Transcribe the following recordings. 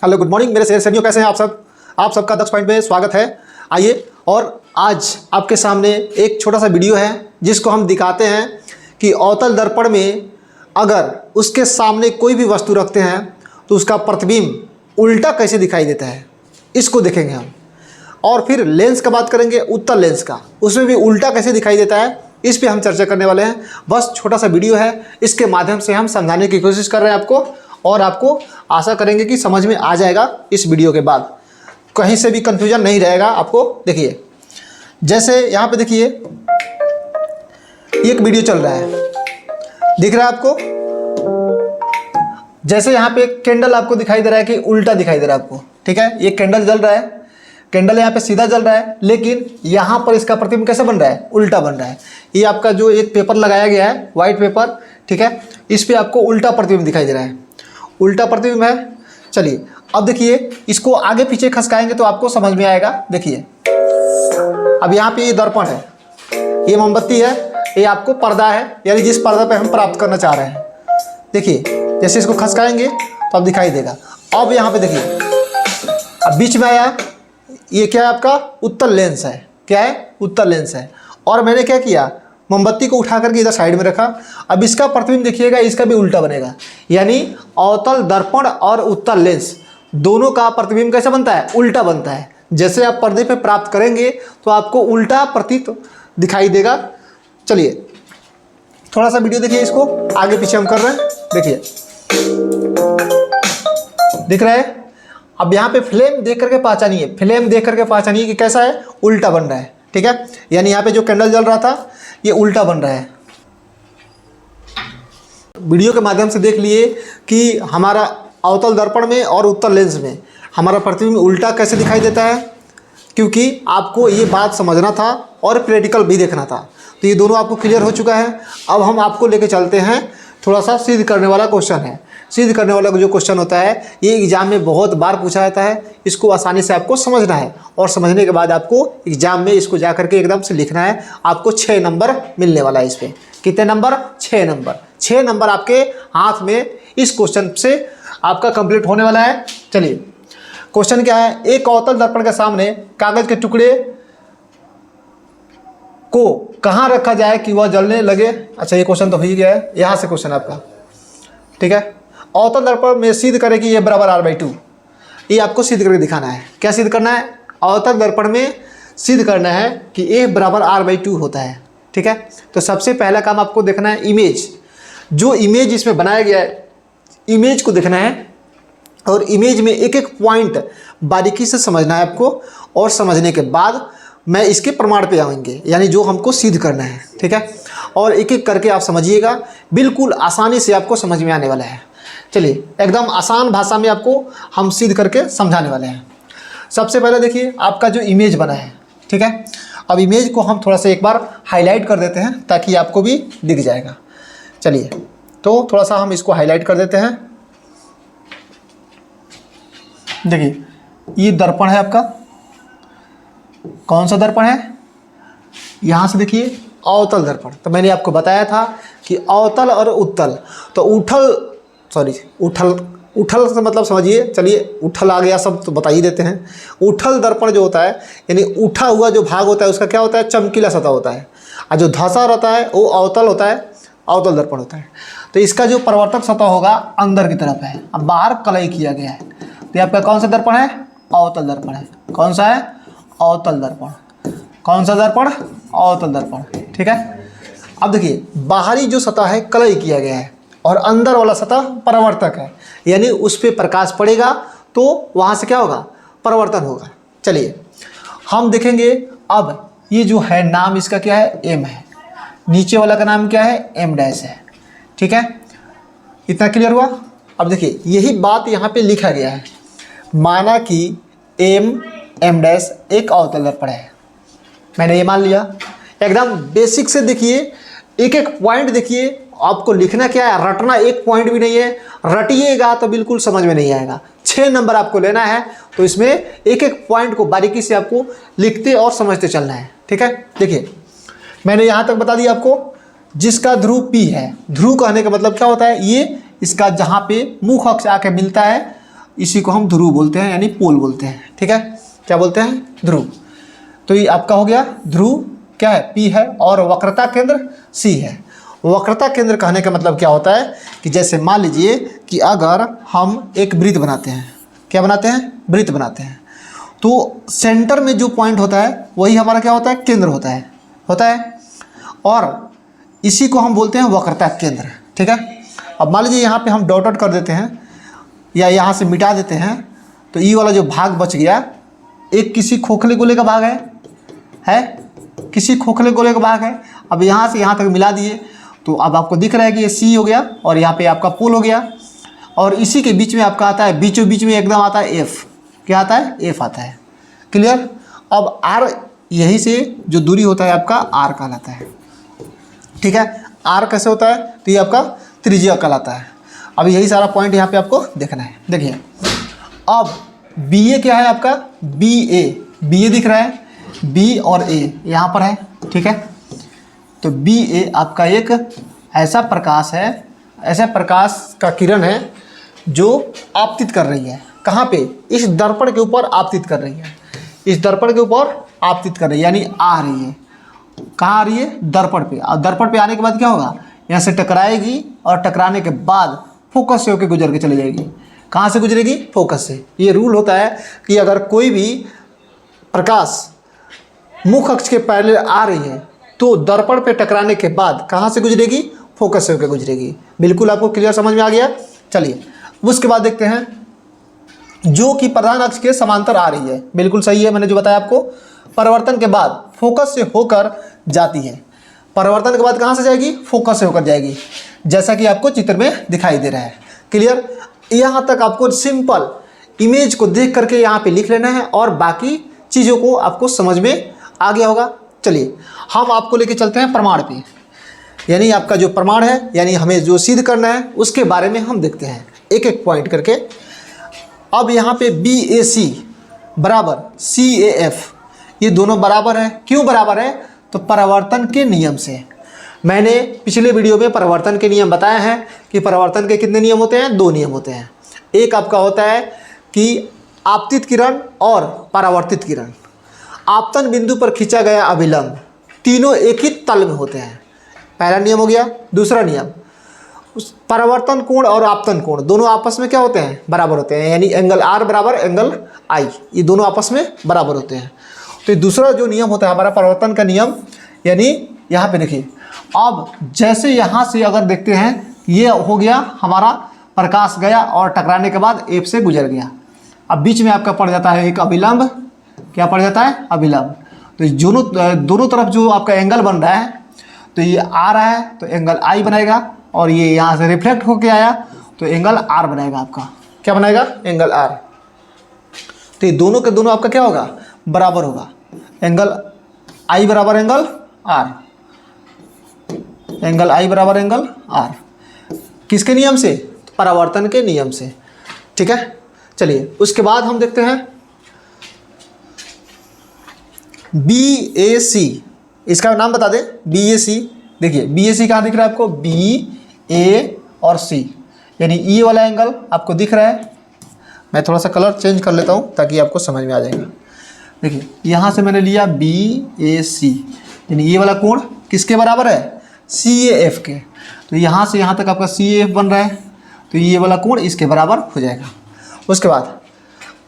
Hello good morning मेरे शेर सैनियों, कैसे हैं आप सब। आप सबका 10 पॉइंट में स्वागत है। आइए, और आज आपके सामने एक छोटा सा वीडियो है जिसको हम दिखाते हैं कि अवतल दर्पण में अगर उसके सामने कोई भी वस्तु रखते हैं तो उसका प्रतिबिंब उल्टा कैसे दिखाई देता है, इसको देखेंगे हम। और फिर लेंस का बात करेंगे, उत्तल लेंस का, उसमें भी उल्टा कैसे दिखाई देता है, इस पे हम चर्चा करने वाले हैं। बस छोटा सा वीडियो है, इसके माध्यम से हम समझाने की कोशिश कर रहे हैं आपको, और आपको आशा करेंगे कि समझ में आ जाएगा। इस वीडियो के बाद कहीं से भी कंफ्यूजन नहीं रहेगा आपको। देखिए, जैसे यहाँ पे देखिए एक वीडियो चल रहा है, दिख रहा है आपको। जैसे यहाँ पे कैंडल आपको दिखाई दे रहा है कि उल्टा दिखाई दे रहा है आपको, ठीक है। ये कैंडल जल रहा है, कैंडल यहाँ पे सीधा जल रहा है, लेकिन यहाँ पर इसका प्रतिबिंब कैसे बन रहा है, उल्टा बन रहा है। ये आपका जो एक पेपर लगाया गया है, व्हाइट पेपर, ठीक है, इस पे आपको उल्टा प्रतिबिंब दिखाई दे रहा है, उल्टा प्रतिबिंब है। चलिए अब देखिए, इसको आगे पीछे खसकाएंगे तो आपको समझ में आएगा। देखिए, अब यहाँ पे ये दर्पण है, ये मोमबत्ती है, ये आपको पर्दा है, यानी जिस पर्दा पे हम प्राप्त करना चाह रहे हैं। देखिए, जैसे इसको खसकाएंगे तो अब दिखाई देगा। अब यहाँ पे देखिए, अब बीच में आया, ये क्या है आपका उत्तल लेंस है। क्या है, उत्तल लेंस है। और मैंने क्या किया, मोमबत्ती को उठा करके इधर साइड में रखा। अब इसका प्रतिबिंब देखिएगा, इसका भी उल्टा बनेगा। यानी अवतल दर्पण और उत्तल लेंस दोनों का प्रतिबिंब कैसे बनता है, उल्टा बनता है। जैसे आप पर्दे पे प्राप्त करेंगे तो आपको उल्टा प्रतीत दिखाई देगा। चलिए थोड़ा सा वीडियो देखिए, इसको आगे पीछे हम कर रहे हैं। देखिए, दिख रहा है। अब यहाँ पे फ्लेम देख करके पहचानिए, फ्लेम देख करके पहचानिए कि कैसा है, उल्टा बन रहा है, ठीक है। यानी यहाँ पे जो कैंडल जल रहा था ये उल्टा बन रहा है। वीडियो के माध्यम से देख लिए कि हमारा अवतल दर्पण में और उत्तल लेंस में हमारा प्रतिबिंब उल्टा कैसे दिखाई देता है, क्योंकि आपको ये बात समझना था और प्रैक्टिकल भी देखना था। तो ये दोनों आपको क्लियर हो चुका है। अब हम आपको लेके चलते हैं, थोड़ा सा सिद्ध करने वाला क्वेश्चन है। सिद्ध करने वाला जो क्वेश्चन होता है ये एग्जाम में बहुत बार पूछा जाता है। इसको आसानी से आपको समझना है, और समझने के बाद आपको एग्जाम में इसको जा करके एकदम से लिखना है। आपको 6 नंबर मिलने वाला है इस पर। कितने नंबर, 6 नंबर। 6 नंबर आपके हाथ में इस क्वेश्चन से आपका कंप्लीट होने वाला है। चलिए, क्वेश्चन क्या है, एक अवतल दर्पण के सामने कागज के टुकड़े को कहाँ रखा जाए कि वह जलने लगे। अच्छा, ये क्वेश्चन तो हो ही गया है, यहाँ से क्वेश्चन आपका, ठीक है। अवतल दर्पण में सिद्ध करें कि ये बराबर r/2, ये आपको सिद्ध करके दिखाना है। क्या सिद्ध करना है, अवतल दर्पण में सिद्ध करना है कि a बराबर r/2 होता है, ठीक है। तो सबसे पहला काम आपको देखना है इमेज, जो इमेज इसमें बनाया गया है, इमेज को देखना है, और इमेज में एक एक पॉइंट बारीकी से समझना है आपको। और समझने के बाद मैं इसके प्रमाण पे आएंगे, यानी जो हमको सिद्ध करना है, ठीक है। और एक एक करके आप समझिएगा, बिल्कुल आसानी से आपको समझ में आने वाला है। चलिए, एकदम आसान भाषा में आपको हम सिद्ध करके समझाने वाले हैं। सबसे पहले देखिए, आपका जो इमेज बना है, ठीक है। अब इमेज को हम थोड़ा सा एक बार हाईलाइट कर देते हैं ताकि आपको भी दिख जाएगा। चलिए, तो थोड़ा सा हम इसको हाईलाइट कर देते हैं। देखिए, ये दर्पण है आपका। कौन सा दर्पण है, यहाँ से देखिए अवतल दर्पण। तो मैंने आपको बताया था कि अवतल और उत्तल, तो उठल से मतलब समझिए। चलिए, उठल आ गया सब तो बता ही देते हैं। उठल दर्पण जो होता है, यानी उठा हुआ जो भाग होता है उसका क्या होता है, चमकीला सतह होता है। और जो धंसा रहता है वो अवतल होता है, अवतल दर्पण होता है। तो इसका जो परिवर्तक सतह होगा अंदर की तरफ है, अब बाहर कलई किया गया है। तो आपका कौन सा दर्पण है, अवतल दर्पण है। कौन सा है, अवतल दर्पण। कौन सा दर्पण, अवतल दर्पण, ठीक है। अब देखिए, बाहरी जो सतह है कलई किया गया है, और अंदर वाला सतह परावर्तक है, यानी उस पर प्रकाश पड़ेगा तो वहाँ से क्या होगा, परावर्तन होगा। चलिए हम देखेंगे। अब ये जो है नाम इसका क्या है, एम है। नीचे वाला का नाम क्या है, m' है, ठीक है। इतना क्लियर हुआ। अब देखिए, यही बात यहाँ पे लिखा गया है। माना कि m' एक अवतल दर्पण है, मैंने ये मान लिया। एकदम बेसिक से देखिए, एक एक पॉइंट देखिए। आपको लिखना क्या है, रटना एक पॉइंट भी नहीं है। रटिएगा तो बिल्कुल समझ में नहीं आएगा। 6 नंबर आपको लेना है, तो इसमें एक एक पॉइंट को बारीकी से आपको लिखते और समझते चलना है, ठीक है। देखिए, मैंने यहाँ तक बता दिया आपको। जिसका ध्रुव P है, ध्रुव कहने का मतलब क्या होता है, ये इसका जहाँ पे मुख अक्ष आके मिलता है इसी को हम ध्रुव बोलते हैं, यानी पोल बोलते हैं। ठीक है, क्या बोलते हैं? ध्रुव। तो ये आपका हो गया ध्रुव क्या है? P है, और वक्रता केंद्र C है। वक्रता केंद्र कहने का मतलब क्या होता है कि जैसे मान लीजिए कि अगर हम एक वृत्त बनाते हैं, क्या बनाते हैं? वृत्त बनाते हैं, तो सेंटर में जो पॉइंट होता है वही हमारा क्या होता है? केंद्र होता है। और इसी को हम बोलते हैं वक्रता केंद्र। ठीक है, अब मान लीजिए यहाँ पे हम डॉट डॉट कर देते हैं या यहाँ से मिटा देते हैं, तो ये वाला जो भाग बच गया एक किसी खोखले गोले का भाग है किसी खोखले गोले का भाग है। अब यहाँ से यहाँ तक मिला दिए तो अब आपको दिख रहा है कि ये C हो गया और यहाँ पे आपका पोल हो गया, और इसी के बीच में आपका आता है, बीचों बीच में एकदम आता है F। क्या आता है? F आता है। क्लियर? अब R, यही से जो दूरी होता है आपका R कहलाता है। ठीक है, R कैसे होता है? तो ये आपका त्रिज्या कहलाता है। अब यही सारा पॉइंट यहाँ पे आपको देखना है। देखिए अब BA क्या है आपका? BA दिख रहा है, B और A यहाँ पर है। ठीक है, तो BA आपका एक ऐसा प्रकाश है, ऐसा प्रकाश का किरण है जो आपतित कर रही है। कहाँ पे? इस दर्पण के ऊपर आपतित कर रही है। इस दर्पण के ऊपर आपतित कर रही है, यानी आ रही है। कहाँ आ रही है? दर्पण पे। और दर्पण पे आने के बाद क्या होगा? यहाँ से टकराएगी और टकराने के बाद फोकस से होकर गुजर के चली जाएगी। कहाँ से गुजरेगी? फोकस से। ये रूल होता है कि अगर कोई भी प्रकाश मुख्य अक्ष के पैरेलल आ रही है तो दर्पण पे टकराने के बाद कहाँ से गुजरेगी? फोकस से होकर गुजरेगी। बिल्कुल आपको क्लियर समझ में आ गया? चलिए उसके बाद देखते हैं, जो कि प्रधान अक्ष के समांतर आ रही है। बिल्कुल सही है, मैंने जो बताया आपको। परिवर्तन के बाद फोकस से होकर जाती है। परिवर्तन के बाद कहाँ से जाएगी? फोकस से होकर जाएगी, जैसा कि आपको चित्र में दिखाई दे रहा है। क्लियर? यहाँ तक आपको सिंपल इमेज को देख करके यहाँ पे लिख लेना है और बाकी चीज़ों को आपको समझ में आ गया होगा। चलिए हम आपको लेके चलते हैं प्रमाण पे, यानी आपका जो प्रमाण है, यानी हमें जो सिद्ध करना है उसके बारे में हम देखते हैं एक एक पॉइंट करके। अब यहाँ पे BAC बराबर CAF, ये दोनों बराबर है। क्यों बराबर है? तो परावर्तन के नियम से। मैंने पिछले वीडियो में परावर्तन के नियम बताए हैं कि परावर्तन के कितने नियम होते हैं? 2 नियम होते हैं। एक आपका होता है कि आपतित किरण और परावर्तित किरण। आपतन बिंदु पर खींचा गया अभिलंब, तीनों एक ही तल में होते हैं। पहला नियम हो गया। दूसरा नियम, परावर्तन कोण और आपतन कोण दोनों आपस में क्या होते हैं? बराबर होते हैं, यानी एंगल R बराबर एंगल I, ये दोनों आपस में बराबर होते हैं। तो दूसरा जो नियम होता है हमारा परावर्तन का नियम, यानी यहाँ पे देखिए, अब जैसे यहाँ से अगर देखते हैं, ये हो गया हमारा प्रकाश गया और टकराने के बाद F से गुजर गया। अब बीच में आपका पड़ जाता है एक अभिलंब। क्या पड़ जाता है? अभिलंब। तो दोनों तरफ जो आपका एंगल बन रहा है, तो ये आ रहा है तो एंगल I बनाएगा, और ये यहाँ से रिफ्लेक्ट होके आया तो एंगल R बनाएगा आपका। क्या बनाएगा? Angle R। तो ये दोनों के दोनों आपका क्या होगा? बराबर होगा। एंगल I बराबर एंगल R, एंगल I बराबर एंगल R। किसके नियम से? परावर्तन के नियम से। ठीक है, चलिए उसके बाद हम देखते हैं BAC, इसका नाम बता दें। BAC, देखिए BAC कहाँ दिख रहा है आपको? B, A और C, यानी ये वाला एंगल आपको दिख रहा है। मैं थोड़ा सा कलर चेंज कर लेता हूँ ताकि आपको समझ में आ जाएगा। देखिए यहाँ से मैंने लिया BAC, यानी ये वाला कोण किसके बराबर है? CAF के। तो यहाँ से यहाँ तक आपका CAF बन रहा है, तो ये वाला कोण इसके बराबर हो जाएगा। उसके बाद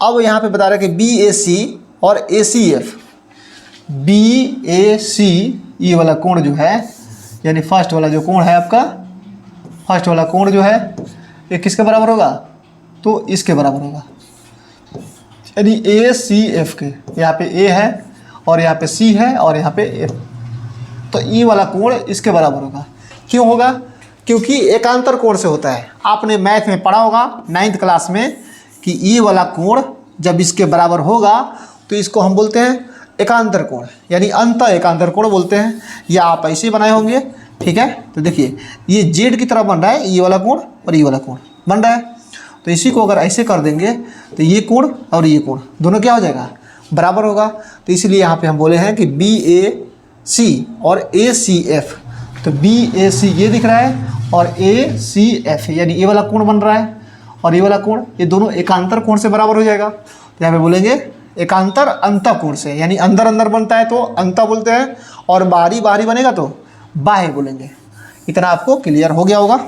अब यहाँ पे बता रहा है कि BAC और ACF। BAC ये वाला कोण जो है, यानी फर्स्ट वाला जो कोण है आपका, फर्स्ट वाला कोण जो है ये किसके बराबर होगा? तो इसके बराबर होगा, यानी ACF के। यहाँ पे A है और यहाँ पे C है और यहाँ पे F, तो ये वाला कोण इसके बराबर होगा। क्यों होगा? क्योंकि एकांतर कोण से होता है। आपने मैथ में पढ़ा होगा 9th क्लास में कि ये वाला कोण जब इसके बराबर होगा तो इसको हम बोलते हैं एकांतर कोण, यानी अंत एकांतर कोण बोलते हैं, या आप ऐसे बनाए होंगे। ठीक है, तो देखिए ये जेड की तरफ बन रहा है, ये वाला कोण और ये वाला कोण बन रहा है, तो इसी को अगर ऐसे कर देंगे तो ये कोण और ये कोण दोनों क्या हो जाएगा? बराबर होगा। तो इसलिए यहाँ पे हम बोले हैं कि BAC और ACF। तो BAC ये दिख रहा है और ACF, यानी ये वाला कोण बन रहा है, और ये वाला कोण, ये दोनों एकांतर कोण से बराबर हो जाएगा। तो यहाँ पे बोलेंगे एकांतर अंतःकोण से, यानी अंदर अंदर बनता है तो अंतः बोलते हैं, और बाहरी बाहरी बनेगा तो बाह्य बोलेंगे। इतना आपको क्लियर हो गया होगा।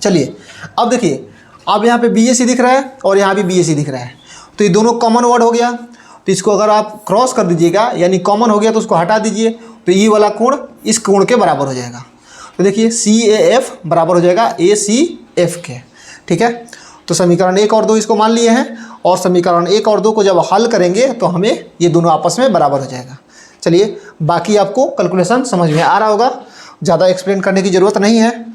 चलिए अब देखिए, अब यहाँ पे BAC दिख रहा है और यहाँ भी BAC दिख रहा है, तो ये दोनों कॉमन वर्ड हो गया। तो इसको अगर आप क्रॉस कर दीजिएगा, यानी कॉमन हो गया तो उसको हटा दीजिए, तो ये वाला कोण इस कोण के बराबर हो जाएगा। तो देखिए CAF बराबर हो जाएगा ACF के, ठीक है। तो समीकरण 1 और 2 इसको मान लिए हैं, और समीकरण 1 और 2 को जब हल करेंगे तो हमें ये दोनों आपस में बराबर हो जाएगा। चलिए बाकी आपको कैलकुलेशन समझ में आ रहा होगा, ज़्यादा एक्सप्लेन करने की ज़रूरत नहीं है,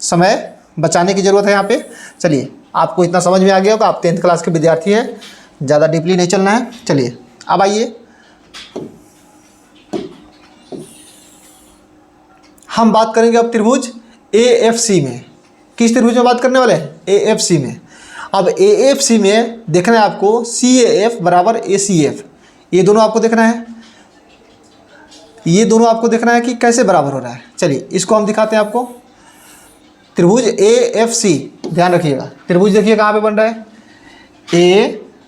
समय बचाने की ज़रूरत है यहाँ पे। चलिए आपको इतना समझ में आ गया होगा, आप 10th क्लास के विद्यार्थी हैं, ज़्यादा डीपली नहीं चलना है। चलिए अब आइए हम बात करेंगे अब त्रिभुज AFC में। किस त्रिभुज में बात करने वाले हैं? AFC में। अब AFC में देखना है आपको CAF बराबर ACF, ये दोनों आपको देखना है, ये दोनों आपको देखना है कि कैसे बराबर हो रहा है। चलिए इसको हम दिखाते हैं आपको। त्रिभुज AFC, ध्यान रखिएगा, त्रिभुज देखिए कहाँ पे बन रहा है,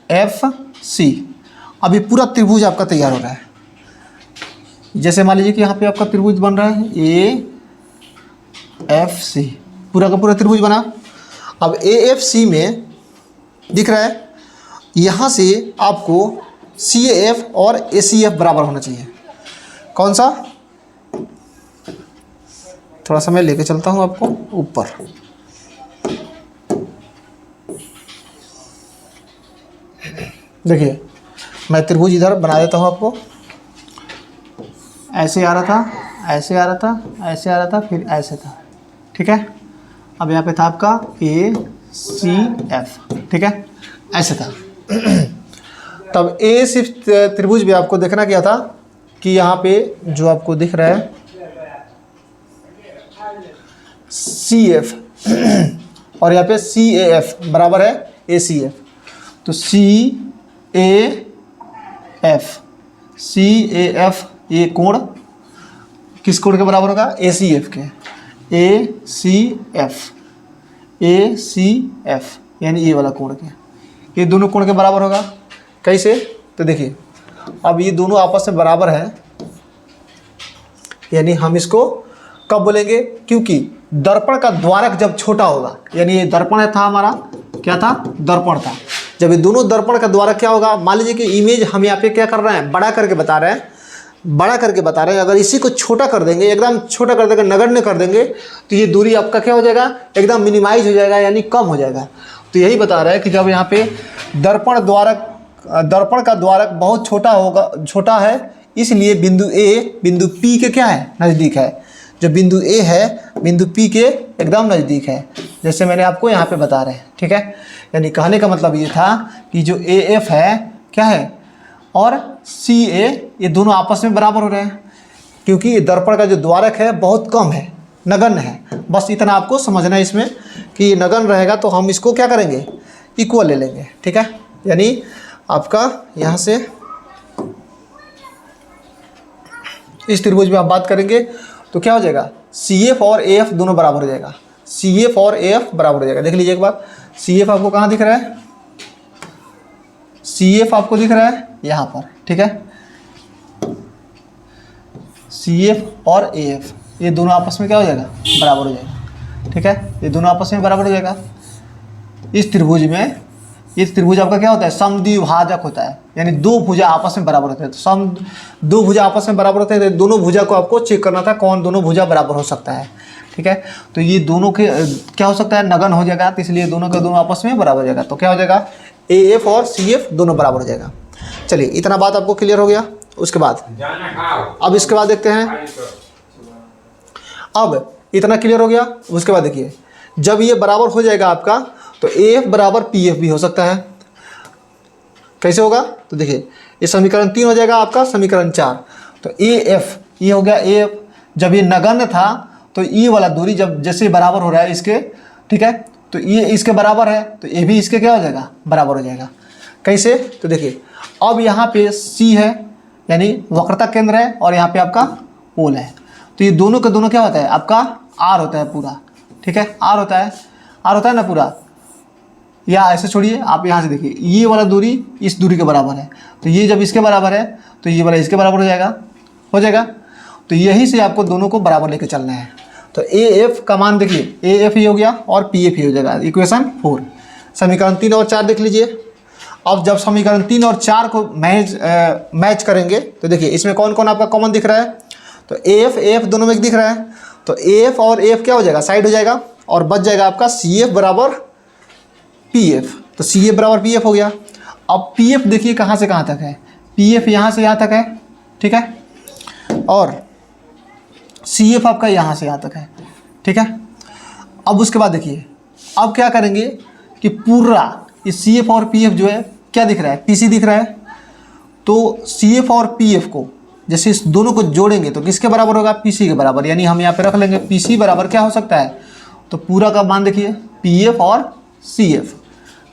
AFC। अभी पूरा त्रिभुज आपका तैयार हो रहा है। जैसे मान लीजिए कि यहाँ पे आपका त्रिभुज बन रहा है AFC, पूरा का पूरा त्रिभुज बना। अब AFC में दिख रहा है, यहाँ से आपको CAF और ACF बराबर होना चाहिए। कौन सा? थोड़ा सा मैं लेके चलता हूँ आपको ऊपर। देखिए मैं त्रिभुज इधर बना देता हूँ आपको, ऐसे आ रहा था, ऐसे आ रहा था, ऐसे आ रहा था, फिर ऐसे था, ठीक है। अब यहाँ पे था आपका ACF, ठीक है, ऐसे था। तब ACF त्रिभुज भी आपको देखना क्या था कि यहाँ पे जो आपको दिख रहा है CF और यहाँ पे CAF बराबर है ACF, तो CAF ये कोण किस कोण के बराबर होगा? ACF के। ACF यानी ये वाला कोण के, ये दोनों कोण के बराबर होगा। कैसे? तो देखिए अब ये दोनों आपस में बराबर है, यानी हम इसको कब बोलेंगे? क्योंकि दर्पण का द्वारक जब छोटा होगा, यानी ये दर्पण था हमारा, क्या था? दर्पण था। जब ये दोनों दर्पण का द्वारक क्या होगा, मान लीजिए कि इमेज हम यहाँ पे क्या कर रहे हैं, बड़ा करके बता रहे हैं, बड़ा करके बता रहे हैं। अगर इसी को छोटा कर देंगे, एकदम छोटा कर देंगे, नगण्य कर देंगे, तो ये दूरी आपका क्या हो जाएगा? एकदम मिनिमाइज हो जाएगा, यानी कम हो जाएगा। तो यही बता रहा है कि जब यहाँ पे दर्पण का द्वारक बहुत छोटा होगा, छोटा है, इसलिए बिंदु A बिंदु P के क्या है? नज़दीक है। जो बिंदु A है बिंदु P के एकदम नज़दीक है, जैसे मैंने आपको यहाँ पे बता रहे हैं, ठीक है। यानी कहने का मतलब ये था कि जो AF है क्या है और CA ये दोनों आपस में बराबर हो रहे हैं, क्योंकि दर्पण का जो द्वारक है बहुत कम है, नगण्य है। बस इतना आपको समझना है इसमें कि ये नगण्य रहेगा तो हम इसको क्या करेंगे? इक्वल ले लेंगे, ठीक है। यानी आपका यहाँ से इस त्रिभुज में आप बात करेंगे तो क्या हो जाएगा? CF और AF दोनों बराबर हो जाएगा, CF और AF बराबर हो जाएगा। देख लीजिए एक बार, CF आपको कहाँ दिख रहा है? CF आपको दिख रहा है यहाँ पर, ठीक है। CF और AF ये दोनों आपस में क्या हो जाएगा? बराबर हो जाएगा, ठीक है। ये दोनों आपस में बराबर हो जाएगा। इस त्रिभुज में, इस त्रिभुज आपका क्या होता है? समद्विभाजक होता है, यानी दो भुजा आपस में बराबर होते हैं। तो दो भुजा आपस में बराबर होते हैं, तो दोनों भुजा को आपको चेक करना था कौन दोनों भुजा बराबर हो सकता है, ठीक है। तो ये दोनों के क्या हो सकता है? नगण्य हो जाएगा, तो इसलिए दोनों के दोनों आपस में बराबर हो जाएगा। तो क्या हो जाएगा? AF और CF दोनों बराबर हो जाएगा। चलिए इतना बात आपको क्लियर हो गया। उसके बाद अब इसके बाद देखते हैं, अब इतना क्लियर हो गया। उसके बाद देखिए, जब ये बराबर हो जाएगा आपका, तो AF बराबर PF भी हो सकता है। कैसे होगा? तो देखिए ये समीकरण 3 हो जाएगा आपका, समीकरण 4। तो AF ये हो गया AF। जब ये नगण्य था तो ये वाला दूरी जब जैसे बराबर हो रहा है इसके, ठीक है, तो ये इसके बराबर है, तो ये भी इसके क्या हो जाएगा? बराबर हो जाएगा। कैसे? तो देखिए अब यहाँ पे C है, यानी वक्रता केंद्र है, और यहाँ पे आपका पोल है। तो ये दोनों के दोनों क्या होता है? आपका R होता है पूरा, ठीक है। R होता है ना पूरा। या ऐसे छोड़िए, आप यहाँ से देखिए ये वाला दूरी इस दूरी के बराबर है, तो ये जब इसके बराबर है तो ये वाला इसके बराबर हो जाएगा। तो यही से आपको दोनों को बराबर लेके चलना है। तो ए एफ का मान देखिए, ए एफ ही हो गया और पी एफ ही हो जाएगा। इक्वेशन 4, समीकरण 3 और 4 देख लीजिए। अब जब समीकरण 3 और 4 को मैच करेंगे तो देखिए इसमें कौन कौन आपका कॉमन दिख रहा है। तो ए एफ दोनों में दिख रहा है, तो ए एफ और ए एफ क्या हो जाएगा, साइड हो जाएगा और बच जाएगा आपका सी एफ बराबर पी एफ। तो सी एफ बराबर पी एफ हो गया। अब पी एफ देखिए कहाँ से कहाँ तक है, पी एफ यहाँ से यहाँ तक है, ठीक है, और सी एफ आपका यहाँ से यहाँ तक है, ठीक है। अब उसके बाद देखिए अब क्या करेंगे कि पूरा इस सी एफ और पी एफ जो है क्या दिख रहा है, पी सी दिख रहा है। तो सी एफ और पी एफ को जैसे इस दोनों को जोड़ेंगे तो किसके बराबर होगा, पी सी के बराबर। यानी हम यहाँ पे रख लेंगे पी सी बराबर क्या हो सकता है, तो पूरा का मान देखिए पी एफ और सी एफ।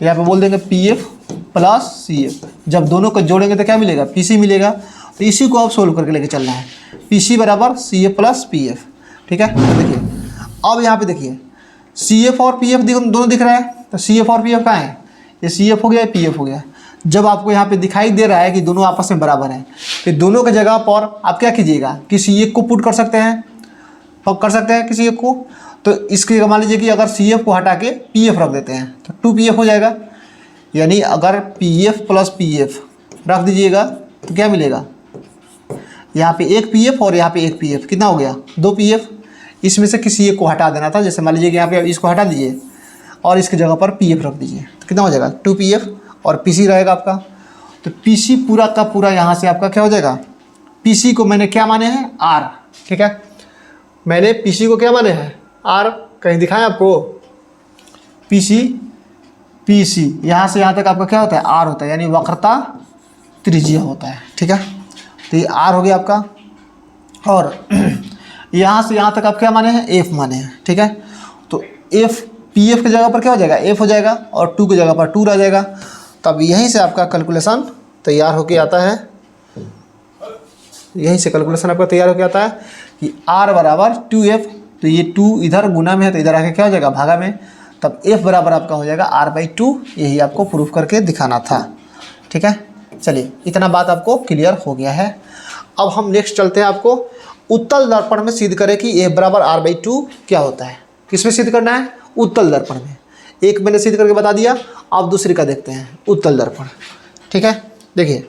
तो यहाँ पे बोल देंगे P F plus C F. जब दोनों को जोड़ेंगे तो क्या मिलेगा, पी सी मिलेगा। तो इसी को आप सोल्व करके लेके चलना है, पी सी बराबर C F plus P F, ठीक है। तो देखिए अब यहाँ पे देखिए सी एफ और पी एफ दोनों दिख रहा है। तो सी एफ और पी एफ कहाँ है, ये सी एफ हो गया, पी एफ हो गया। जब आपको यहाँ पे दिखाई दे रहा है कि दोनों आपस में बराबर हैं, तो दोनों की जगह पर आप क्या कीजिएगा, किसी एक को पुट कर सकते हैं, किसी एक को। तो इसके मान लीजिए कि अगर सी एफ को हटा के पी एफ रख देते हैं तो 2 पी एफ हो जाएगा। यानी अगर P F plus P F रख दीजिएगा तो क्या मिलेगा, यहाँ पे 1 पी एफ और यहाँ पे 1 पी एफ, कितना हो गया 2 पी एफ। इसमें से किसी एक को हटा देना था, जैसे मान लीजिए कि यहाँ पे इसको हटा दीजिए और इसकी जगह पर पी एफ रख दीजिए, तो कितना हो जाएगा 2 पी एफ और पी सी रहेगा आपका। तो पी सी पूरा का पूरा यहाँ से आपका क्या हो जाएगा, पी सी को मैंने क्या माने हैं, आर, ठीक है। मैंने पी सी को क्या माने हैं, आर। कहीं दिखाएं आपको, पी सी यहाँ से यहाँ तक आपका क्या होता है, आर होता है, यानी वक्रता त्रिज्या होता है, ठीक है। तो ये आर हो गया आपका। और यहाँ से यहाँ तक आप क्या माने हैं, एफ माने हैं, ठीक है। तो एफ पी एफ की जगह पर क्या हो जाएगा, एफ हो जाएगा और 2 की जगह पर 2 रह जाएगा। तब यहीं से आपका कैलकुलेशन तैयार होके आता है, यहीं से कैलकुलेशन आपका तैयार होके आता है कि आर बराबर 2f। तो ये 2 इधर गुना में है तो इधर आके क्या हो जाएगा, भागा में। तब f बराबर आपका हो जाएगा r/2। यही आपको प्रूफ करके दिखाना था, ठीक है। चलिए इतना बात आपको क्लियर हो गया है। अब हम नेक्स्ट चलते हैं, आपको उत्तल दर्पण में सिद्ध करें कि a बराबर r/2 क्या होता है। किस में सिद्ध करना है, उत्तल दर्पण में। एक मैंने सिद्ध करके बता दिया, अब दूसरी का देखते हैं, उत्तल दर्पण, ठीक है। देखिए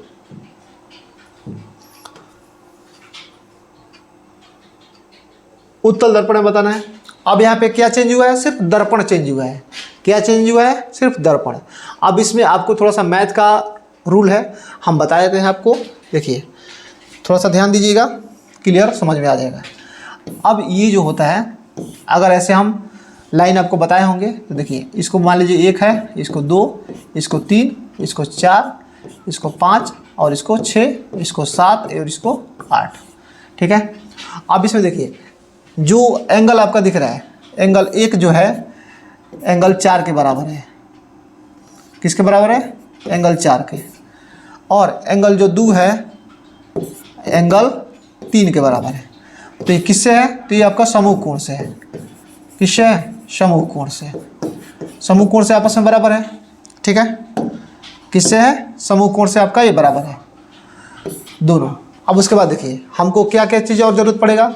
उत्तल दर्पण में बताना है। अब यहाँ पे क्या चेंज हुआ है, सिर्फ दर्पण चेंज हुआ है। क्या चेंज हुआ है, सिर्फ दर्पण। अब इसमें आपको थोड़ा सा मैथ का रूल है, हम बता देते हैं आपको। देखिए थोड़ा सा ध्यान दीजिएगा, क्लियर समझ में आ जाएगा। अब ये जो होता है, अगर ऐसे हम लाइन आपको बताए होंगे तो देखिए इसको मान लीजिए 1 है, इसको 2, इसको 3, इसको 4, इसको 5 और इसको 6, इसको 7 और इसको 8, ठीक है। अब इसमें देखिए जो एंगल आपका दिख रहा है, एंगल 1 जो है एंगल 4 के बराबर है। किसके बराबर है, एंगल 4 के। और एंगल जो 2 है एंगल 3 के बराबर है। तो ये किससे है, तो ये आपका समूह कोण से है। किससे है, समूह कोण से। समूह कोण से आपस में बराबर है, ठीक है। किससे है, समूह कोण से आपका ये बराबर है दोनों। अब उसके बाद देखिए हमको क्या क्या चीज़ और ज़रूरत पड़ेगा।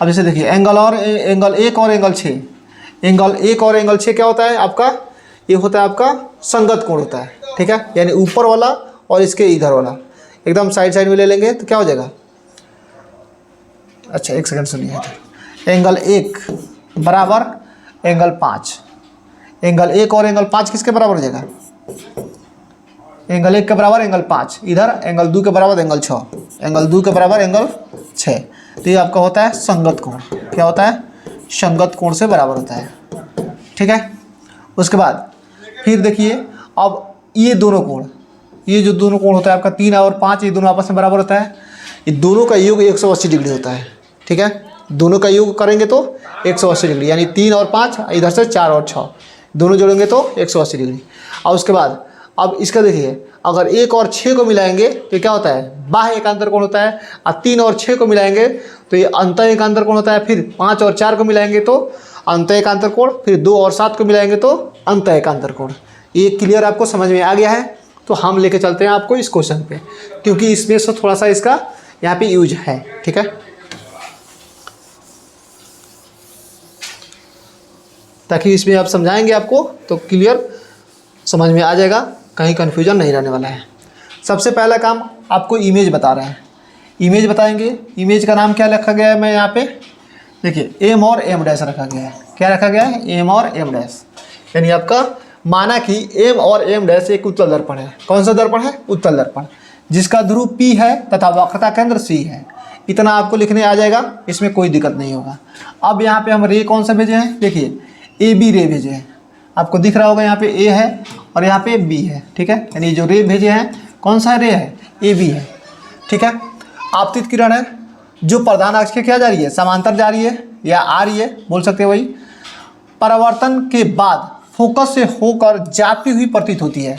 अब जैसे देखिए एंगल 1 और एंगल 6। एंगल 1 और एंगल 6 क्या होता है आपका, ये होता है आपका संगत कोण होता है, ठीक है। यानी ऊपर वाला और इसके इधर वाला एकदम साइड साइड में ले लेंगे तो क्या हो जाएगा। अच्छा एक सेकंड सुनिए, एंगल 1 बराबर एंगल 5। एंगल 1 और एंगल 5 किसके बराबर हो जाएगा, एंगल 1 के बराबर एंगल 5, इधर एंगल 2 के बराबर एंगल 6, एंगल 2 के बराबर एंगल 6। तो ये आपका होता है संगत कोण। क्या होता है, संगत कोण से बराबर होता है, ठीक है। उसके बाद फिर देखिए अब ये दोनों कोण, ये जो दोनों कोण होता है आपका 3 और 5, ये दोनों आपस में बराबर होता है। ये दोनों का योग 180 डिग्री होता है, ठीक है। दोनों का योग करेंगे तो 180 डिग्री, यानी 3 और 5, इधर से 4 और 6 दोनों जोड़ेंगे तो 180 डिग्री। और उसके बाद अब इसका देखिए अगर 1 और 6 को मिलाएंगे तो क्या होता है, बाह्य एकांतर कोण होता है। और 3 और 6 को मिलाएंगे तो ये अंतः एकांतर कोण होता है। फिर 5 और 4 को मिलाएंगे तो अंतः एकांतर कोण, फिर 2 और 7 को मिलाएंगे तो अंतः एकांतर कोण। ये क्लियर आपको समझ में आ गया है? तो हम लेके चलते हैं आपको इस क्वेश्चन पे, क्योंकि इसमें से थोड़ा सा इसका यहाँ पे यूज है। ठीक है, ताकि इसमें आप समझाएंगे आपको तो क्लियर समझ में आ जाएगा, कहीं कन्फ्यूजन नहीं रहने वाला है। सबसे पहला काम आपको इमेज बता रहे हैं, इमेज बताएंगे। इमेज का नाम क्या रखा गया है, मैं यहाँ पे देखिए एम और एम डैश रखा गया है। क्या रखा गया है? एम और एम डैश। यानी आपका माना कि एम और एम डैश एक उत्तल दर्पण है। कौन सा दर्पण है? उत्तल दर्पण, जिसका ध्रुव P है तथा वक्रता केंद्र C है। इतना आपको लिखने आ जाएगा, इसमें कोई दिक्कत नहीं होगा। अब यहाँ पे हम रे कौन सा भेजे हैं? देखिए AB रे भेजे हैं। आपको दिख रहा होगा यहाँ पे A है और यहाँ पे B है। ठीक है, यानी जो रे भेजे हैं कौन सा रे है? AB है। ठीक है, आपतित किरण है जो प्रधान अक्ष के क्या जा रही है? समांतर जा रही है या आ रही है, बोल सकते हैं वही। परावर्तन के बाद फोकस से होकर जाती हुई प्रतीत होती है,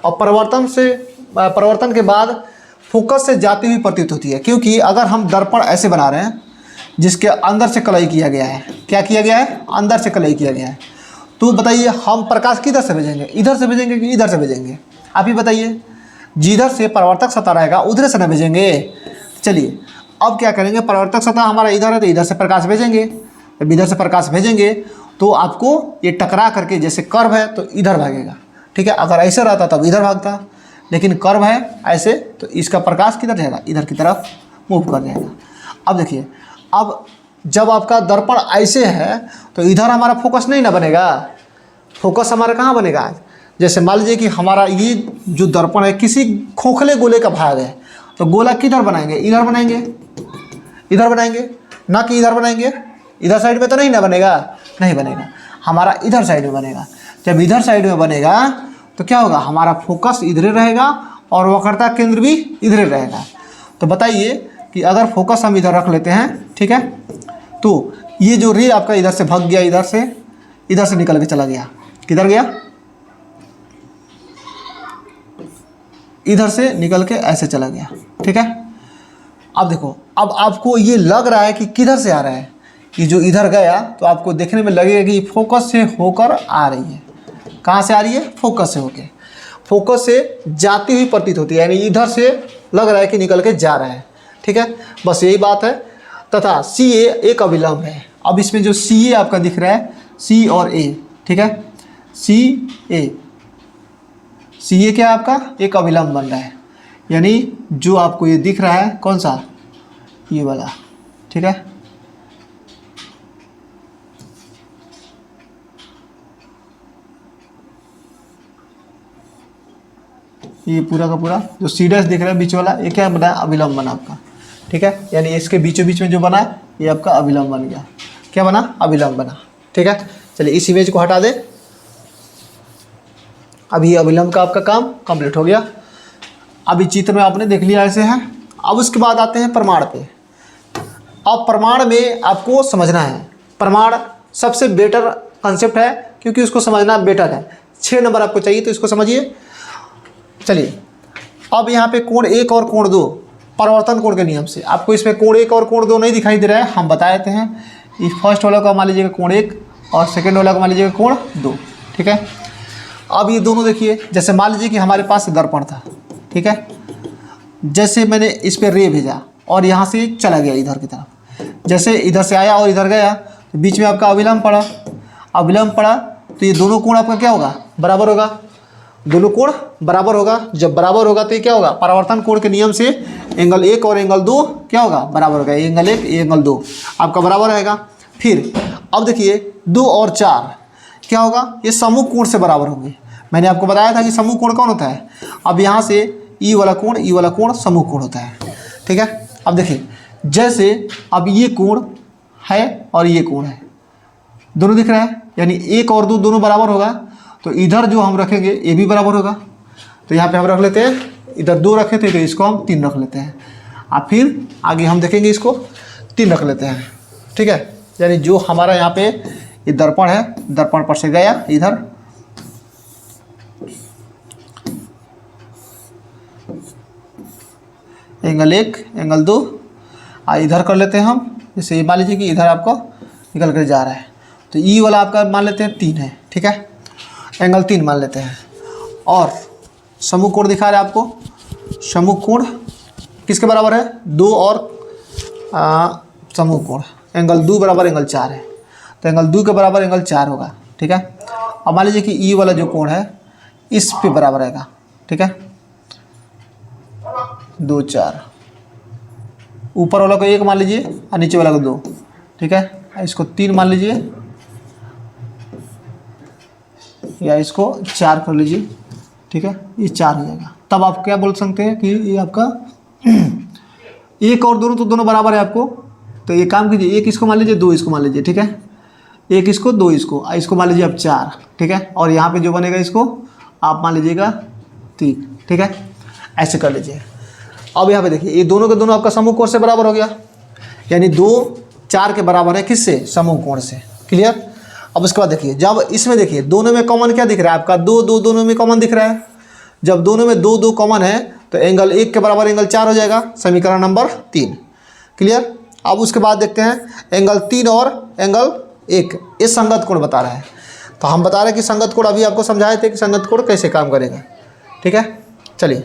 और परावर्तन के बाद फोकस से जाती हुई प्रतीत होती है। क्योंकि अगर हम दर्पण ऐसे बना रहे हैं जिसके अंदर से कलई किया गया है, क्या किया गया है? अंदर से कलई किया गया है, तो बताइए हम प्रकाश किधर से भेजेंगे? इधर से भेजेंगे कि इधर से भेजेंगे? आप ही बताइए। जिधर से परावर्तक सतह रहेगा उधर से न भेजेंगे। चलिए अब क्या करेंगे, परावर्तक सतह हमारा इधर है तो इधर से प्रकाश भेजेंगे। जब इधर से प्रकाश भेजेंगे तो आपको ये टकरा करके, जैसे कर्व है तो इधर भागेगा। ठीक है, अगर ऐसे रहता तब इधर भागता, लेकिन कर्व है ऐसे तो इसका प्रकाश किधर जाएगा? इधर की तरफ मूव कर जाएगा। अब देखिए, अब जब आपका दर्पण ऐसे है तो इधर हमारा फोकस नहीं ना बनेगा। फोकस हमारा कहाँ बनेगा? जैसे मान लीजिए कि हमारा ये जो दर्पण है किसी खोखले गोले का भाग है, तो गोला किधर बनाएंगे? इधर बनाएंगे, इधर बनाएंगे, ना कि इधर बनाएंगे। इधर साइड में तो नहीं ना बनेगा, नहीं बनेगा, हमारा इधर साइड में बनेगा। जब इधर साइड में बनेगा तो क्या होगा? हमारा फोकस इधर रहेगा और वक्रता केंद्र भी इधर रहेगा। तो बताइए कि अगर फोकस हम इधर रख लेते हैं, ठीक है, तो ये जो रे आपका इधर से भाग गया, इधर से निकल के चला गया, किधर गया? इधर से निकल के ऐसे चला गया। ठीक है, अब देखो, अब आपको ये लग रहा है कि किधर से आ रहा है, कि जो इधर गया तो आपको देखने में लगेगा कि फोकस से होकर आ रही है। कहाँ से आ रही है? फोकस से होकर। फोकस से जाती हुई प्रतीत होती है, यानी इधर से लग रहा है कि निकल के जा रहा है। ठीक है, बस यही बात है। तथा CA एक अविलंब है। अब इसमें जो CA आपका दिख रहा है, C और A, ठीक है, CA क्या है आपका? एक अविलंब बन रहा है। यानी जो आपको ये दिख रहा है कौन सा? ये वाला। ठीक है, ये पूरा का पूरा जो C डैश दिख रहा है बीच वाला, ये क्या बना? अविलंब बना आपका। ठीक है, यानी इसके बीचों बीच में जो बना है ये आपका अविलंब बन गया। क्या बना? अविलंब बना। ठीक है, चलिए इस इमेज को हटा दे। अब ये अविलंब का आपका काम कंप्लीट हो गया। अभी चित्र में आपने देख लिया ऐसे है। अब उसके बाद आते हैं प्रमाण पे। अब प्रमाण में आपको समझना है, प्रमाण सबसे बेटर कंसेप्ट है क्योंकि उसको समझना बेटर है। 6 नंबर आपको चाहिए तो इसको समझिए। चलिए अब यहाँ पे कोण 1 और कोण 2 परावर्तन कोण के नियम से, आपको इसमें कोण 1 और कोण 2 नहीं दिखाई दे रहा है, हम बता देते हैं। ये फर्स्ट वाला का मान लीजिएगा कोण 1 और सेकेंड वाला का मान लीजिएगा कोण 2। ठीक है, अब ये दोनों देखिए, जैसे मान लीजिए कि हमारे पास दर्पण था। ठीक है, जैसे मैंने इस पर रे भेजा और यहाँ से चला गया इधर की तरफ, जैसे इधर से आया और इधर गया तो बीच में आपका अविलंब पड़ा। अविलंब पड़ा तो ये दोनों कोण आपका क्या होगा? बराबर होगा। दोनों कोण बराबर होगा। जब बराबर होगा तो ये क्या होगा? परावर्तन कोण के नियम से एंगल 1 और एंगल 2 क्या होगा? बराबर होगा। एंगल 1 एंगल 2 आपका बराबर रहेगा। फिर अब देखिए 2 और 4 क्या होगा? ये समूह कोण से बराबर होंगे। मैंने आपको बताया था कि समूह कोण कौन होता है। अब यहाँ से ई वाला कोण समूह कोण होता है। ठीक है, अब देखिए जैसे अब ये कोण है और ये कोण है, दोनों दिख रहे हैं, यानी 1 और 2 दोनों बराबर होगा। तो इधर जो हम रखेंगे ये भी बराबर होगा। तो यहाँ पे हम रख लेते हैं, इधर 2 रखे थे तो इसको हम 3 रख लेते हैं। अब फिर आगे हम देखेंगे इसको 3 रख लेते हैं। ठीक है, यानी जो हमारा यहाँ पे ये दर्पण है, दर्पण पर से गया इधर, एंगल 1 एंगल 2 इधर कर लेते हैं हम। जैसे मान लीजिए कि इधर आपको निकल कर जा रहा है तो ई वाला आपका मान लेते हैं 3 है। ठीक है, एंगल 3 मान लेते हैं। और समूह कोण दिखा रहा है आपको। समूह कोण किसके बराबर है? 2 और समूह कोण एंगल 2 बराबर एंगल 4 है, तो एंगल 2 के बराबर एंगल 4 होगा। ठीक है, अब मान लीजिए कि ई वाला जो कोण है इस पे बराबर रहेगा। ठीक है, 2 4, ऊपर वाला को 1 मान लीजिए और नीचे वाला को 2। ठीक है, इसको 3 मान लीजिए या इसको 4 कर लीजिए। ठीक है, ये 4 हो जाएगा। तब आप क्या बोल सकते हैं कि ये आपका 1 और दोनों तो दोनों बराबर है आपको, तो ये काम कीजिए, 1 इसको मान लीजिए, 2 इसको मान लीजिए। ठीक है, 1 इसको, 2 इसको मान लीजिए आप 4। ठीक है, और यहाँ पे जो बनेगा इसको आप मान लीजिएगा 3। ठीक है, ऐसे कर लीजिए। अब यहाँ पे देखिए ये दोनों के दोनों आपका समूह कोण से बराबर हो गया, यानी 2 4 के बराबर है किससे? समूह कोण से। क्लियर। अब उसके बाद देखिए, जब इसमें देखिए दोनों में कॉमन क्या दिख रहा है आपका? 2 2 दोनों में कॉमन दिख रहा है। जब दोनों में 2 2 कॉमन है तो एंगल 1 के बराबर एंगल 4 हो जाएगा, समीकरण नंबर 3। क्लियर। अब उसके बाद देखते हैं एंगल 3 और एंगल 1 ये संगत कोण बता रहा है। तो हम बता रहे हैं कि संगत कोण अभी आपको समझाए थे कि संगत कोण कैसे काम करेगा। ठीक है, चलिए,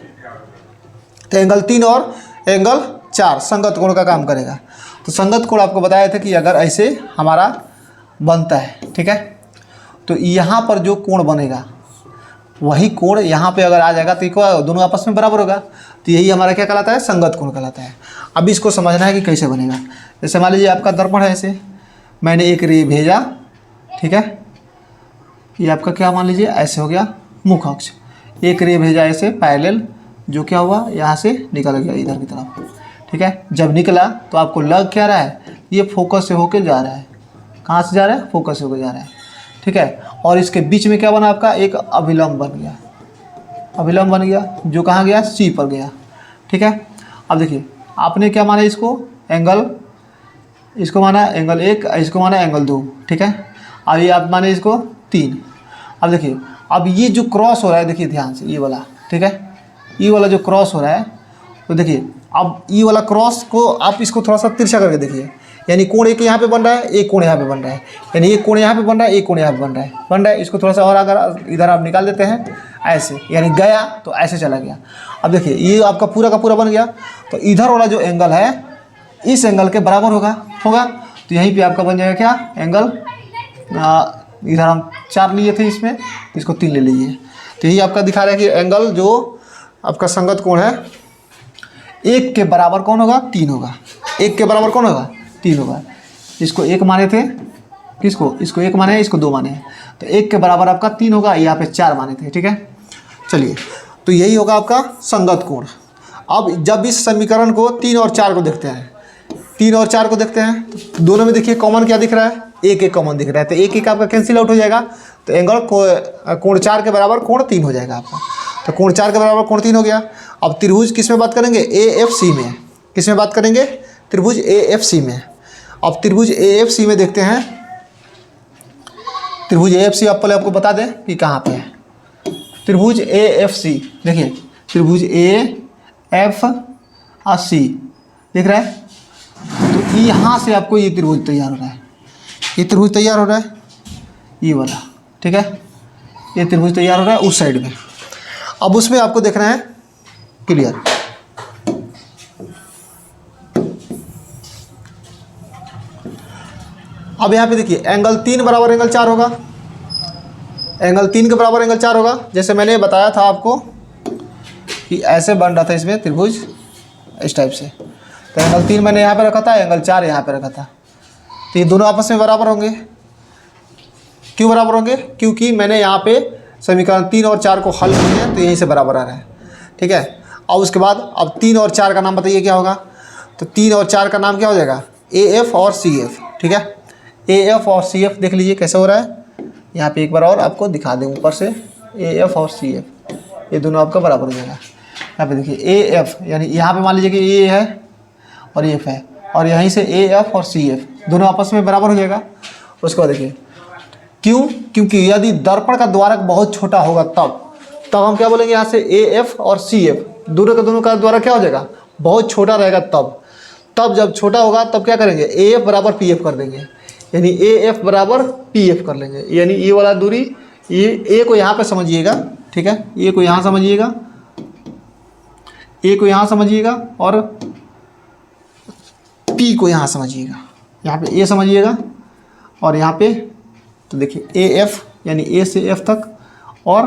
तो एंगल 3 और एंगल 4 संगत कोण का काम करेगा। तो संगत कोण आपको बताया था कि अगर ऐसे हमारा बनता है, ठीक है, तो यहाँ पर जो कोण बनेगा वही कोण यहाँ पे अगर आ जाएगा तो दोनों आपस में बराबर होगा, तो यही हमारा क्या कहलाता है? संगत कोण कहलाता है। अब इसको समझना है कि कैसे बनेगा। जैसे मान लीजिए आपका दर्पण है, ऐसे मैंने एक रे भेजा। ठीक है, ये आपका क्या मान लीजिए ऐसे हो गया मुख अक्ष, एक रे भेजा ऐसे पैरेलल, जो क्या हुआ यहाँ से निकल गया इधर की तरफ। ठीक है, जब निकला तो आपको लग क्या रहा है? ये फोकस से होके जा रहा है। कहाँ से जा रहा है? फोकस से होकर जा रहा है। ठीक है, और इसके बीच में क्या बना आपका? एक अभिलंब बन गया। अभिलंब बन गया जो कहाँ गया? सी पर गया। ठीक है, अब देखिए आपने क्या माना इसको? एंगल, इसको माना एंगल 1, इसको माना एंगल 2। ठीक है, अब ये आप माने इसको 3। अब देखिए, अब ये जो क्रॉस हो रहा है, देखिए ध्यान से ये वाला। ठीक है, ये वाला जो क्रॉस हो रहा है, तो देखिए अब ये वाला क्रॉस को आप इसको थोड़ा सा तिरछा करके देखिए, यानी कोण एक यहाँ पे बन रहा है, एक कोण यहाँ पे बन रहा है, यानी एक कोण यहाँ पे बन रहा है, एक कोण यहाँ पे बन रहा है। इसको थोड़ा सा और अगर इधर आप निकाल देते हैं ऐसे, यानी गया तो ऐसे चला गया। अब देखिए ये आपका पूरा का पूरा बन गया, तो इधर वाला जो एंगल है इस एंगल के बराबर होगा। तो यहीं पे आपका बन जाएगा क्या? एंगल, इधर हम 4 लिए थे, इसमें इसको 3 ले लीजिए। तो यही आपका दिखा रहा है कि एंगल जो आपका संगत कोण है 1 के बराबर कौन होगा? 3 होगा। 1 के बराबर कौन होगा? 3 होगा। इसको 1 माने थे, किसको? इसको 1 माने, इसको 2 माने, तो 1 के बराबर आपका 3 होगा, यहाँ पे 4 माने थे। ठीक है, चलिए, तो यही होगा आपका संगत कोण। अब जब इस समीकरण को 3 और 4 को देखते हैं, 3 और 4 को देखते हैं, तो दोनों में देखिए कॉमन क्या दिख रहा है? 1 1 कॉमन दिख रहा है, तो 1 1 आपका कैंसिल आउट हो जाएगा, तो एंगल कोण 4 के बराबर कोण 3 हो जाएगा आपका। तो कोण 4 के बराबर कोण 3 हो गया। अब त्रिभुज किस में बात करेंगे? AFC में। किस में बात करेंगे? त्रिभुज AFC में। अब त्रिभुज AFC में देखते हैं, त्रिभुज AFC आप पहले आपको बता दें कि कहाँ पे है। त्रिभुज AFC देखिए, त्रिभुज AFC दिख रहा है, तो यहाँ से आपको ये त्रिभुज तैयार हो रहा है, ये त्रिभुज तैयार हो रहा है, ये वाला। ठीक है, ये त्रिभुज तैयार हो रहा है उस साइड में। अब उसमें आपको देखना है क्लियर। अब यहाँ पे देखिए एंगल 3 बराबर एंगल 4 होगा, एंगल 3 के बराबर एंगल 4 होगा। जैसे मैंने बताया था आपको कि ऐसे बन रहा था इसमें त्रिभुज इस टाइप से, तो एंगल 3 मैंने यहाँ पे रखा था, एंगल 4 यहाँ पे रखा था, तो ये दोनों आपस में बराबर होंगे। क्यों बराबर होंगे? क्योंकि मैंने यहाँ पे समीकरण 3 और 4 को हल किया तो यहीं से बराबर आ रहा है। ठीक है, और उसके बाद अब 3 और 4 का नाम बताइए क्या होगा? तो 3 और 4 का नाम क्या हो जाएगा? AF और CF। ठीक है, AF और CF देख लीजिए कैसे हो रहा है। यहाँ पे एक बार और आपको दिखा दें ऊपर से, AF और CF ये दोनों आपका बराबर हो जाएगा। यहाँ पे देखिए AF, यानी यहाँ पे मान लीजिए कि A है और F है, और यहीं से AF और CF दोनों आपस में बराबर हो जाएगा। उसके बाद देखिए क्यों? क्योंकि यदि दर्पण का द्वारक बहुत छोटा होगा तब हम क्या बोलेंगे? यहाँ से AF और CF दोनों का द्वारक क्या हो जाएगा? बहुत छोटा रहेगा। तब जब छोटा होगा तब क्या करेंगे? AF बराबर PF कर देंगे, यानी AF बराबर PF कर लेंगे, यानी ये वाला दूरी, ये A को यहाँ पे समझिएगा। ठीक ठीक है। ए को यहाँ समझिएगा, ए को यहाँ समझिएगा और पी को यहाँ समझिएगा। यहाँ पे ए समझिएगा और यहाँ पे तो देखिए ए एफ यानी ए से एफ तक और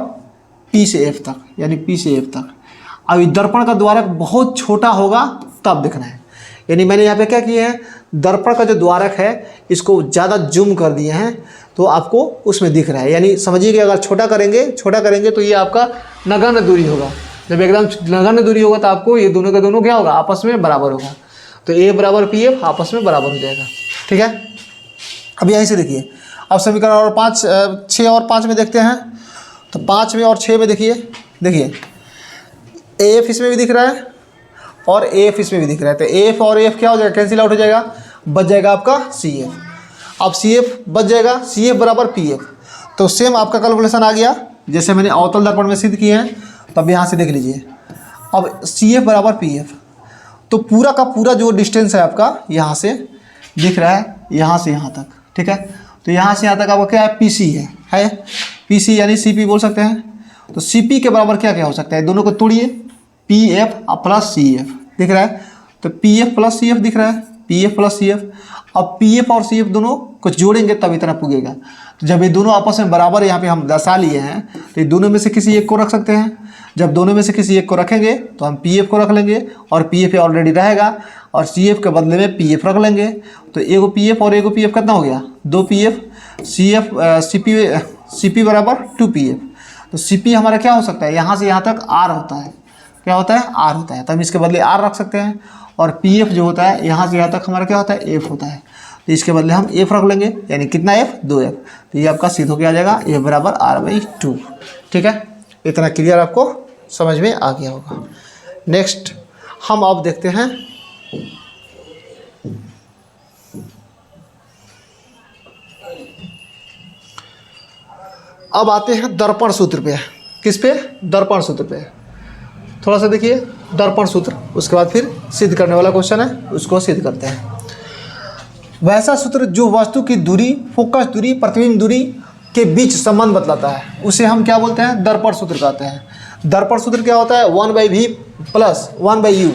पी से एफ तक यानी पी से एफ तक। अब दर्पण का द्वारक बहुत छोटा होगा तब दिखना है, यानी मैंने यहाँ पे क्या किया है, दर्पण का जो द्वारक है इसको ज़्यादा जूम कर दिए हैं तो आपको उसमें दिख रहा है। यानी समझिए कि अगर छोटा करेंगे तो ये आपका नगण्य दूरी होगा। जब एकदम नगण्य दूरी होगा तो आपको ये दोनों का दोनों क्या होगा, आपस में बराबर होगा। तो ए बराबर पी एफ आपस में बराबर हो जाएगा, ठीक है। अब यहीं से देखिए, अब समीकरण और 5, 6 और 5 में देखते हैं। तो 5 में और 6 में देखिए ए एफ इसमें भी दिख रहा है और ए एफ इसमें भी दिख रहा है। तो ए एफ और ए एफ क्या हो जाएगा, कैंसिल आउट हो जाएगा, बच जाएगा आपका सी एफ। अब सी एफ बच जाएगा, सी एफ बराबर पी एफ। तो सेम आपका कैलकुलेशन आ गया जैसे मैंने अवतल दर्पण में सिद्ध किए हैं। तब यहाँ से देख लीजिए, अब सी एफ बराबर पी एफ। तो पूरा का पूरा जो डिस्टेंस है आपका यहाँ से दिख रहा है, यहाँ से यहाँ तक, ठीक है। तो यहाँ से यहाँ तक आपका क्या है, पी सी है पी सी यानी सी पी बोल सकते हैं। तो सी पी के बराबर क्या क्या हो सकता है, दोनों को तोड़िए, P F plus C F दिख रहा है। तो P F plus C F दिख रहा है, P F plus C F. अब पी एफ और सी एफ दोनों कुछ जोड़ेंगे तब इतना पुगेगा। तो जब ये दोनों आपस में बराबर यहाँ पे हम दर्शा लिए हैं तो ये दोनों में से किसी एक को रख सकते हैं। जब दोनों में से किसी एक को रखेंगे तो हम पी एफ को रख लेंगे और पी एफ ऑलरेडी रहेगा और सी एफ के बदले में पी एफ रख लेंगे। तो एगो पी एफ और एगो पी एफ कितना हो गया, 2 P F. C F C P बराबर 2 पी एफ। तो सी पी हमारा क्या हो सकता है, यहाँ से यहाँ तक आर होता है, क्या होता है, आर होता है। तो हम इसके बदले आर रख सकते हैं। और पी एफ जो होता है यहाँ से यहाँ तक हमारा क्या होता है, एफ होता है। तो इसके बदले हम एफ रख लेंगे, यानी कितना एफ, 2 एफ। तो ये आपका सिद्ध होकर आ जाएगा एफ बराबर r/2, ठीक है। इतना क्लियर आपको समझ में आ गया होगा। नेक्स्ट हम अब देखते हैं अब आते हैं दर्पण सूत्र पे। किस पे, दर्पण सूत्र पे। थोड़ा सा देखिए दर्पण सूत्र, उसके बाद फिर सिद्ध करने वाला क्वेश्चन है, उसको सिद्ध करते हैं। वैसा सूत्र जो वस्तु की दूरी, फोकस दूरी, प्रतिबिंब दूरी के बीच संबंध बतलाता है उसे हम क्या बोलते हैं, दर्पण सूत्र कहते हैं। दर्पण सूत्र क्या होता है, 1/v plus 1/u,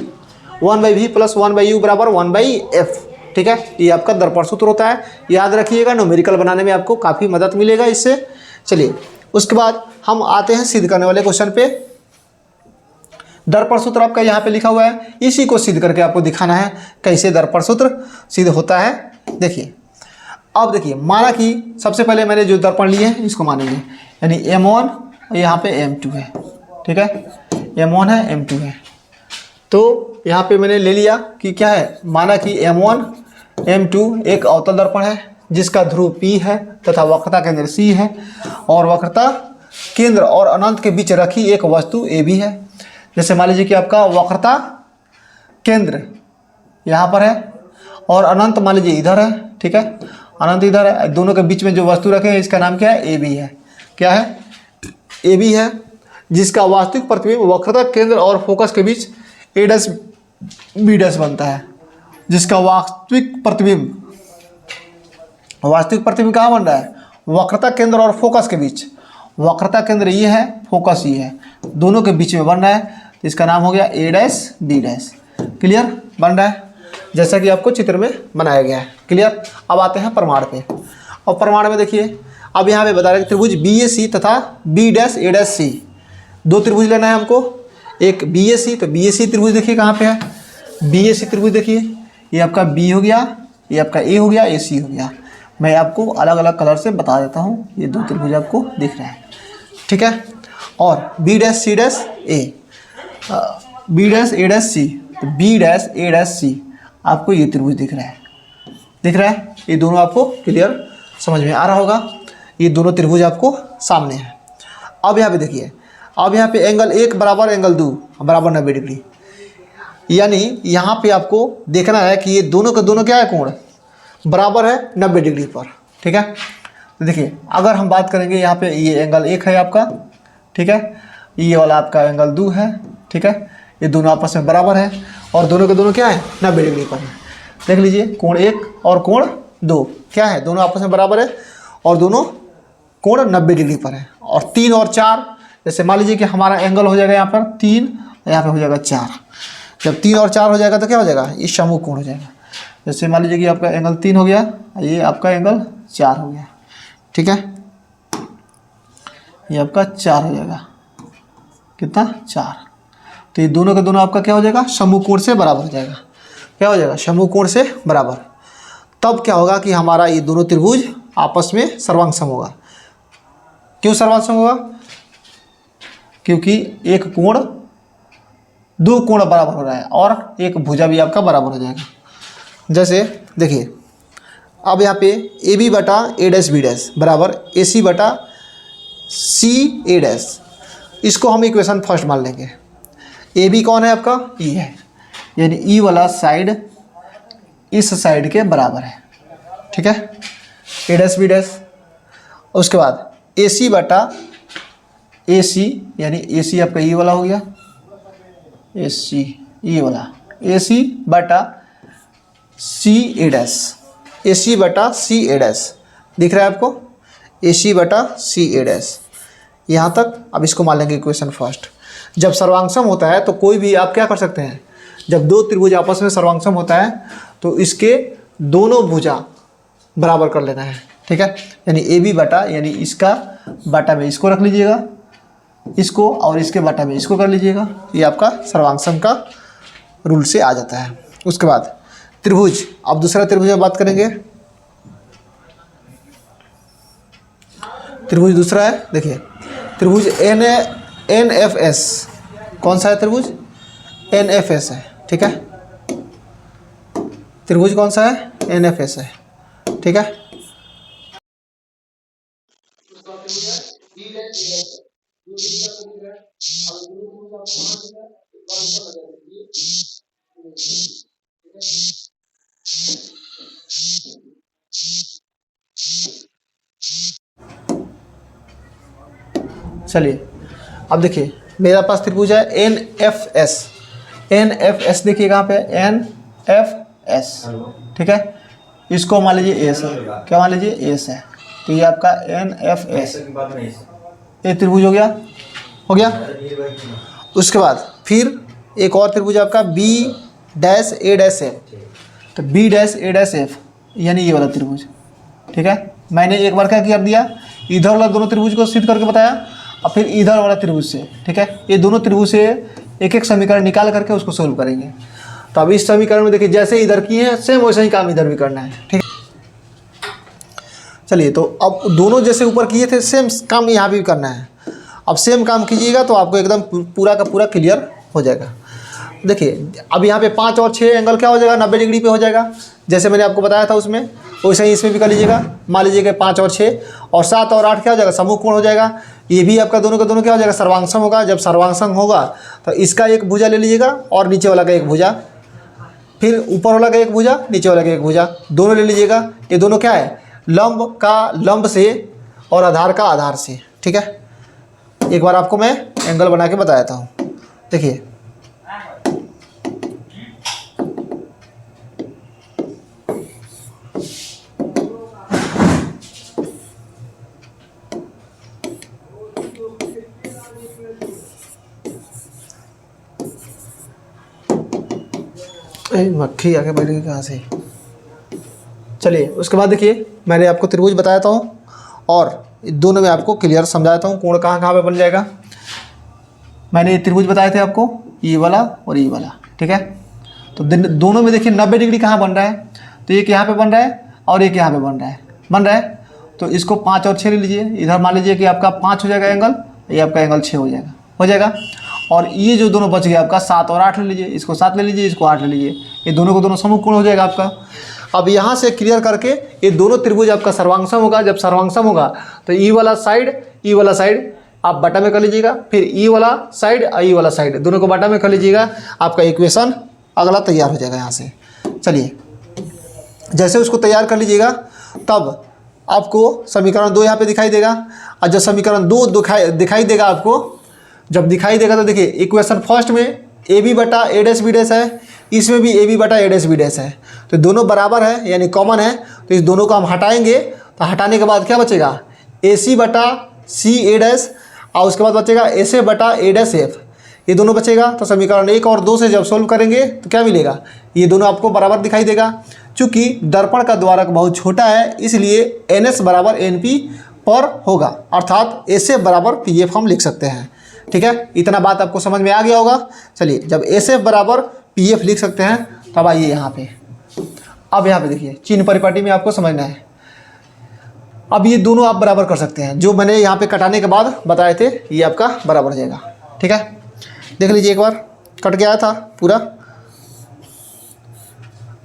1/v plus 1/u बराबर 1/f, ठीक है। ये आपका दर्पण सूत्र होता है, याद रखिएगा। न्यूमेरिकल बनाने में आपको काफ़ी मदद मिलेगा इससे। चलिए उसके बाद हम आते हैं सिद्ध करने वाले क्वेश्चन पे। दर्पण सूत्र आपका यहाँ पे लिखा हुआ है, इसी को सिद्ध करके आपको दिखाना है कैसे दर्पण सूत्र सिद्ध होता है। देखिए अब देखिए, माना कि सबसे पहले मैंने जो दर्पण लिए हैं इसको मानेंगे, यानी M1 और यहाँ पे M2 है, ठीक है। M1 है, M2 है। तो यहाँ पे मैंने ले लिया कि क्या है, माना कि M1 M2 एक अवतल दर्पण है जिसका ध्रुव P है तथा वक्रता केंद्र C है और वक्रता केंद्र और अनंत के बीच रखी एक वस्तु AB है। जैसे मान लीजिए कि आपका वक्रता केंद्र यहाँ पर है और अनंत मान लीजिए इधर है, ठीक है, अनंत इधर है। दोनों के बीच में जो वस्तु रखे हैं इसका नाम क्या है, AB है। क्या है, AB है, जिसका वास्तविक प्रतिबिंब वक्रता केंद्र और फोकस के बीच A', B' बनता है। जिसका वास्तविक प्रतिबिंब कहाँ बन रहा है, वक्रता केंद्र और फोकस के बीच। वक्रता केंद्र ये है, फोकस ये है, दोनों के बीच में बन रहा है। तो इसका नाम हो गया A', B'। क्लियर, बन रहा है जैसा कि आपको चित्र में बनाया गया है। क्लियर। अब आते हैं प्रमाण पे। और प्रमाण में देखिए, अब यहाँ पे बता रहे त्रिभुज BAC तथा B'A'C, 2 त्रिभुज लेना है हमको। एक BAC, तो BAC त्रिभुज देखिए कहाँ पे है, BAC त्रिभुज देखिए, ये आपका B हो गया, ये आपका A हो गया, AC हो गया। मैं आपको अलग अलग कलर से बता देता हूँ, ये 2 त्रिभुज आपको दिख रहे हैं, ठीक है। और B'C'A, B'A'C, तो B'A'C आपको ये त्रिभुज दिख रहा है, ये दोनों आपको क्लियर समझ में आ रहा होगा। ये दोनों त्रिभुज आपको सामने है। अब यहाँ पे देखिए, अब यहाँ पे एंगल 1 बराबर एंगल 2 बराबर 90 डिग्री, यानी यहाँ पे आपको देखना है कि ये दोनों का दोनों क्या है, कोण बराबर है 90 डिग्री पर, ठीक है। तो देखिए अगर हम बात करेंगे यहाँ पे, ये एंगल 1 है आपका, ठीक है, ये वाला आपका एंगल 2 है, ठीक है। ये दोनों आपस में बराबर है और दोनों के दोनों क्या है, 90 डिग्री पर है। देख लीजिए, कोण 1 और कोण 2 क्या है, दोनों आपस में बराबर है और दोनों कोण 90 डिग्री पर है। और 3 और 4 जैसे मान लीजिए कि हमारा एंगल हो जाएगा यहाँ पर 3, यहाँ पे हो जाएगा 4। जब 3 और 4 हो जाएगा तो क्या हो जाएगा, ये समूह कोण हो जाएगा। जैसे मान लीजिए कि आपका एंगल 3 हो गया, ये आपका एंगल 4 हो गया, ठीक है, ये आपका 4 हो जाएगा, कितना 4। तो ये दोनों के दोनों आपका क्या हो जाएगा, समूह कोण से बराबर हो जाएगा। क्या हो जाएगा, समूह कोण से बराबर। तब क्या होगा कि हमारा ये दोनों त्रिभुज आपस में सर्वांगसम होगा। क्यों सर्वांगसम होगा, क्योंकि एक कोण, दो कोण बराबर हो रहा है और एक भुजा भी आपका बराबर हो जाएगा। जैसे देखिए अब यहाँ पे ए बी बटा ए डैश बी डैश बराबर ए सी बटा सी ए डैश, इसको हम इक्वेशन फर्स्ट मान लेंगे। ए बी कौन है आपका, ई है, यानी ई वाला साइड इस साइड के बराबर है, ठीक है, ए डैश बी डैश। उसके बाद ए सी बटा ए सी, यानी ए सी आपका ई वाला हो गया, ए सी ई वाला, ए सी बटा सी ए डैश, ए सी बटा सी ए डैश, दिख रहा है आपको, ए सी बटा सी ए डैश, यहाँ तक। अब इसको मान लेंगे इक्वेशन फर्स्ट। जब सर्वांगसम होता है तो कोई भी आप क्या कर सकते हैं, जब दो त्रिभुज आपस में सर्वांगसम होता है तो इसके दोनों भुजा बराबर कर लेना है, ठीक है, यानी ए बी बटा, यानी इसका बटा में इसको रख लीजिएगा, इसको, और इसके बटा में इसको कर लीजिएगा, ये आपका सर्वांगसम का रूल से आ जाता है। उसके बाद त्रिभुज, अब दूसरा त्रिभुज में बात करेंगे। त्रिभुज दूसरा है, देखिए त्रिभुज एन एफ एस, कौन सा है त्रिभुज, एन एफ एस है, ठीक है, त्रिभुज कौन सा है, एन एफ एस है, ठीक है। चलिए अब देखिए मेरा पास त्रिभुज है N F S, N F S देखिए कहाँ पे, एन एफ एस, ठीक है, इसको मान लीजिए एस है, क्या मान लीजिए एस है, तो ये आपका एन एफ एस, ये त्रिभुज हो गया, हो गया। उसके बाद फिर एक और त्रिभुज आपका बी डैश ए डैश एफ, तो बी डैश ए डैश एफ, यानी ये वाला त्रिभुज, ठीक है। मैंने एक बार क्या कर दिया, इधर वाला दोनों त्रिभुज को सिद्ध करके बताया, और फिर इधर वाला त्रिभुज से, ठीक है, ये दोनों त्रिभुज से एक एक समीकरण निकाल करके उसको सोल्व करेंगे। तो अब इस समीकरण में देखिए जैसे इधर किए हैं सेम वैसे ही काम इधर भी करना है, ठीक है। चलिए तो अब दोनों जैसे ऊपर किए थे सेम काम यहाँ भी करना है। अब सेम काम कीजिएगा तो आपको एकदम पूरा का पूरा क्लियर हो जाएगा। देखिए अब यहाँ पे 5 और 6 एंगल क्या हो जाएगा, 90 डिग्री पे हो जाएगा, जैसे मैंने आपको बताया था उसमें, वैसे ही इसमें भी कर लीजिएगा। मान लीजिएगा 5 और 6 और 7 और 8 क्या हो जाएगा, समूह कोण हो जाएगा। ये भी आपका दोनों का दोनों क्या हो जाएगा, सर्वांगसम होगा। जब सर्वांगसम होगा तो इसका एक भुजा ले लीजिएगा और नीचे वाला का एक भुजा, फिर ऊपर वाला का एक भुजा, नीचे वाला का एक भुजा, दोनों ले लीजिएगा। ये दोनों क्या है, लंब का लंब से और आधार का आधार से, ठीक है। एक बार आपको मैं एंगल बना के बता देता हूँ, देखिए मक्खी आके बैठ गई कहाँ से। चलिए उसके बाद देखिए मैंने आपको त्रिभुज बताया था और दोनों में आपको क्लियर समझाता हूँ कोण कहाँ कहाँ पे बन जाएगा। मैंने ये त्रिभुज बताए थे आपको, ये वाला और ये वाला, ठीक है। तो दोनों में देखिए 90 डिग्री कहाँ बन रहा है, तो एक यहाँ पे बन रहा है और एक यहाँ पे बन रहा है। तो इसको 5 और 6 ले लीजिए, इधर मान लीजिए कि आपका 5 हो जाएगा एंगल, ये आपका एंगल 6 हो जाएगा। और ये जो दोनों बच गया आपका 7 और 8 ले लीजिए, इसको 7 ले लीजिए, इसको 8 ले लीजिए, ये दोनों को दोनों समूह कोण हो जाएगा आपका। अब यहाँ से क्लियर करके ये दोनों त्रिभुज आपका सर्वांगसम होगा। जब सर्वांगसम होगा तो ई वाला साइड आप बटा में कर लीजिएगा, फिर ई वाला साइड और ई वाला साइड दोनों को बटा में कर लीजिएगा, आपका इक्वेशन अगला तैयार हो जाएगा यहाँ से। चलिए जैसे उसको तैयार कर लीजिएगा तब आपको समीकरण 2 यहाँ पे दिखाई देगा। और जब समीकरण 2 दिखाई देगा आपको, जब दिखाई देगा तो देखिए इक्वेशन फर्स्ट में ए बी बटा ए डैश बी डैश है, इसमें भी ए बी बटा ए डैश बी डैश है, तो दोनों बराबर है यानी कॉमन है। तो इस दोनों को हम हटाएंगे, तो हटाने के बाद क्या बचेगा, ए सी बटा सी ए डैश और उसके बाद बचेगा एस एफ बटा ए डैश एफ, ये दोनों बचेगा। तो समीकरण 1 और 2 से जब सोल्व करेंगे तो क्या मिलेगा, ये दोनों आपको बराबर दिखाई देगा। चूँकि दर्पण का द्वारक बहुत छोटा है इसलिए एन एस बराबर एन पी पर होगा, अर्थात एस एफ बराबर पी एफ हम लिख सकते हैं। ठीक है, इतना बात आपको समझ में आ गया होगा। चलिए, जब एस एफ बराबर पी एफ लिख सकते हैं तब आइए यहाँ पे, अब यहाँ पे देखिए चिन्ह परिपाटी में आपको समझना है। अब ये दोनों आप बराबर कर सकते हैं, जो मैंने यहाँ पे कटाने के बाद बताए थे ये आपका बराबर हो जाएगा। ठीक है, देख लीजिए एक बार, कट के आया था पूरा।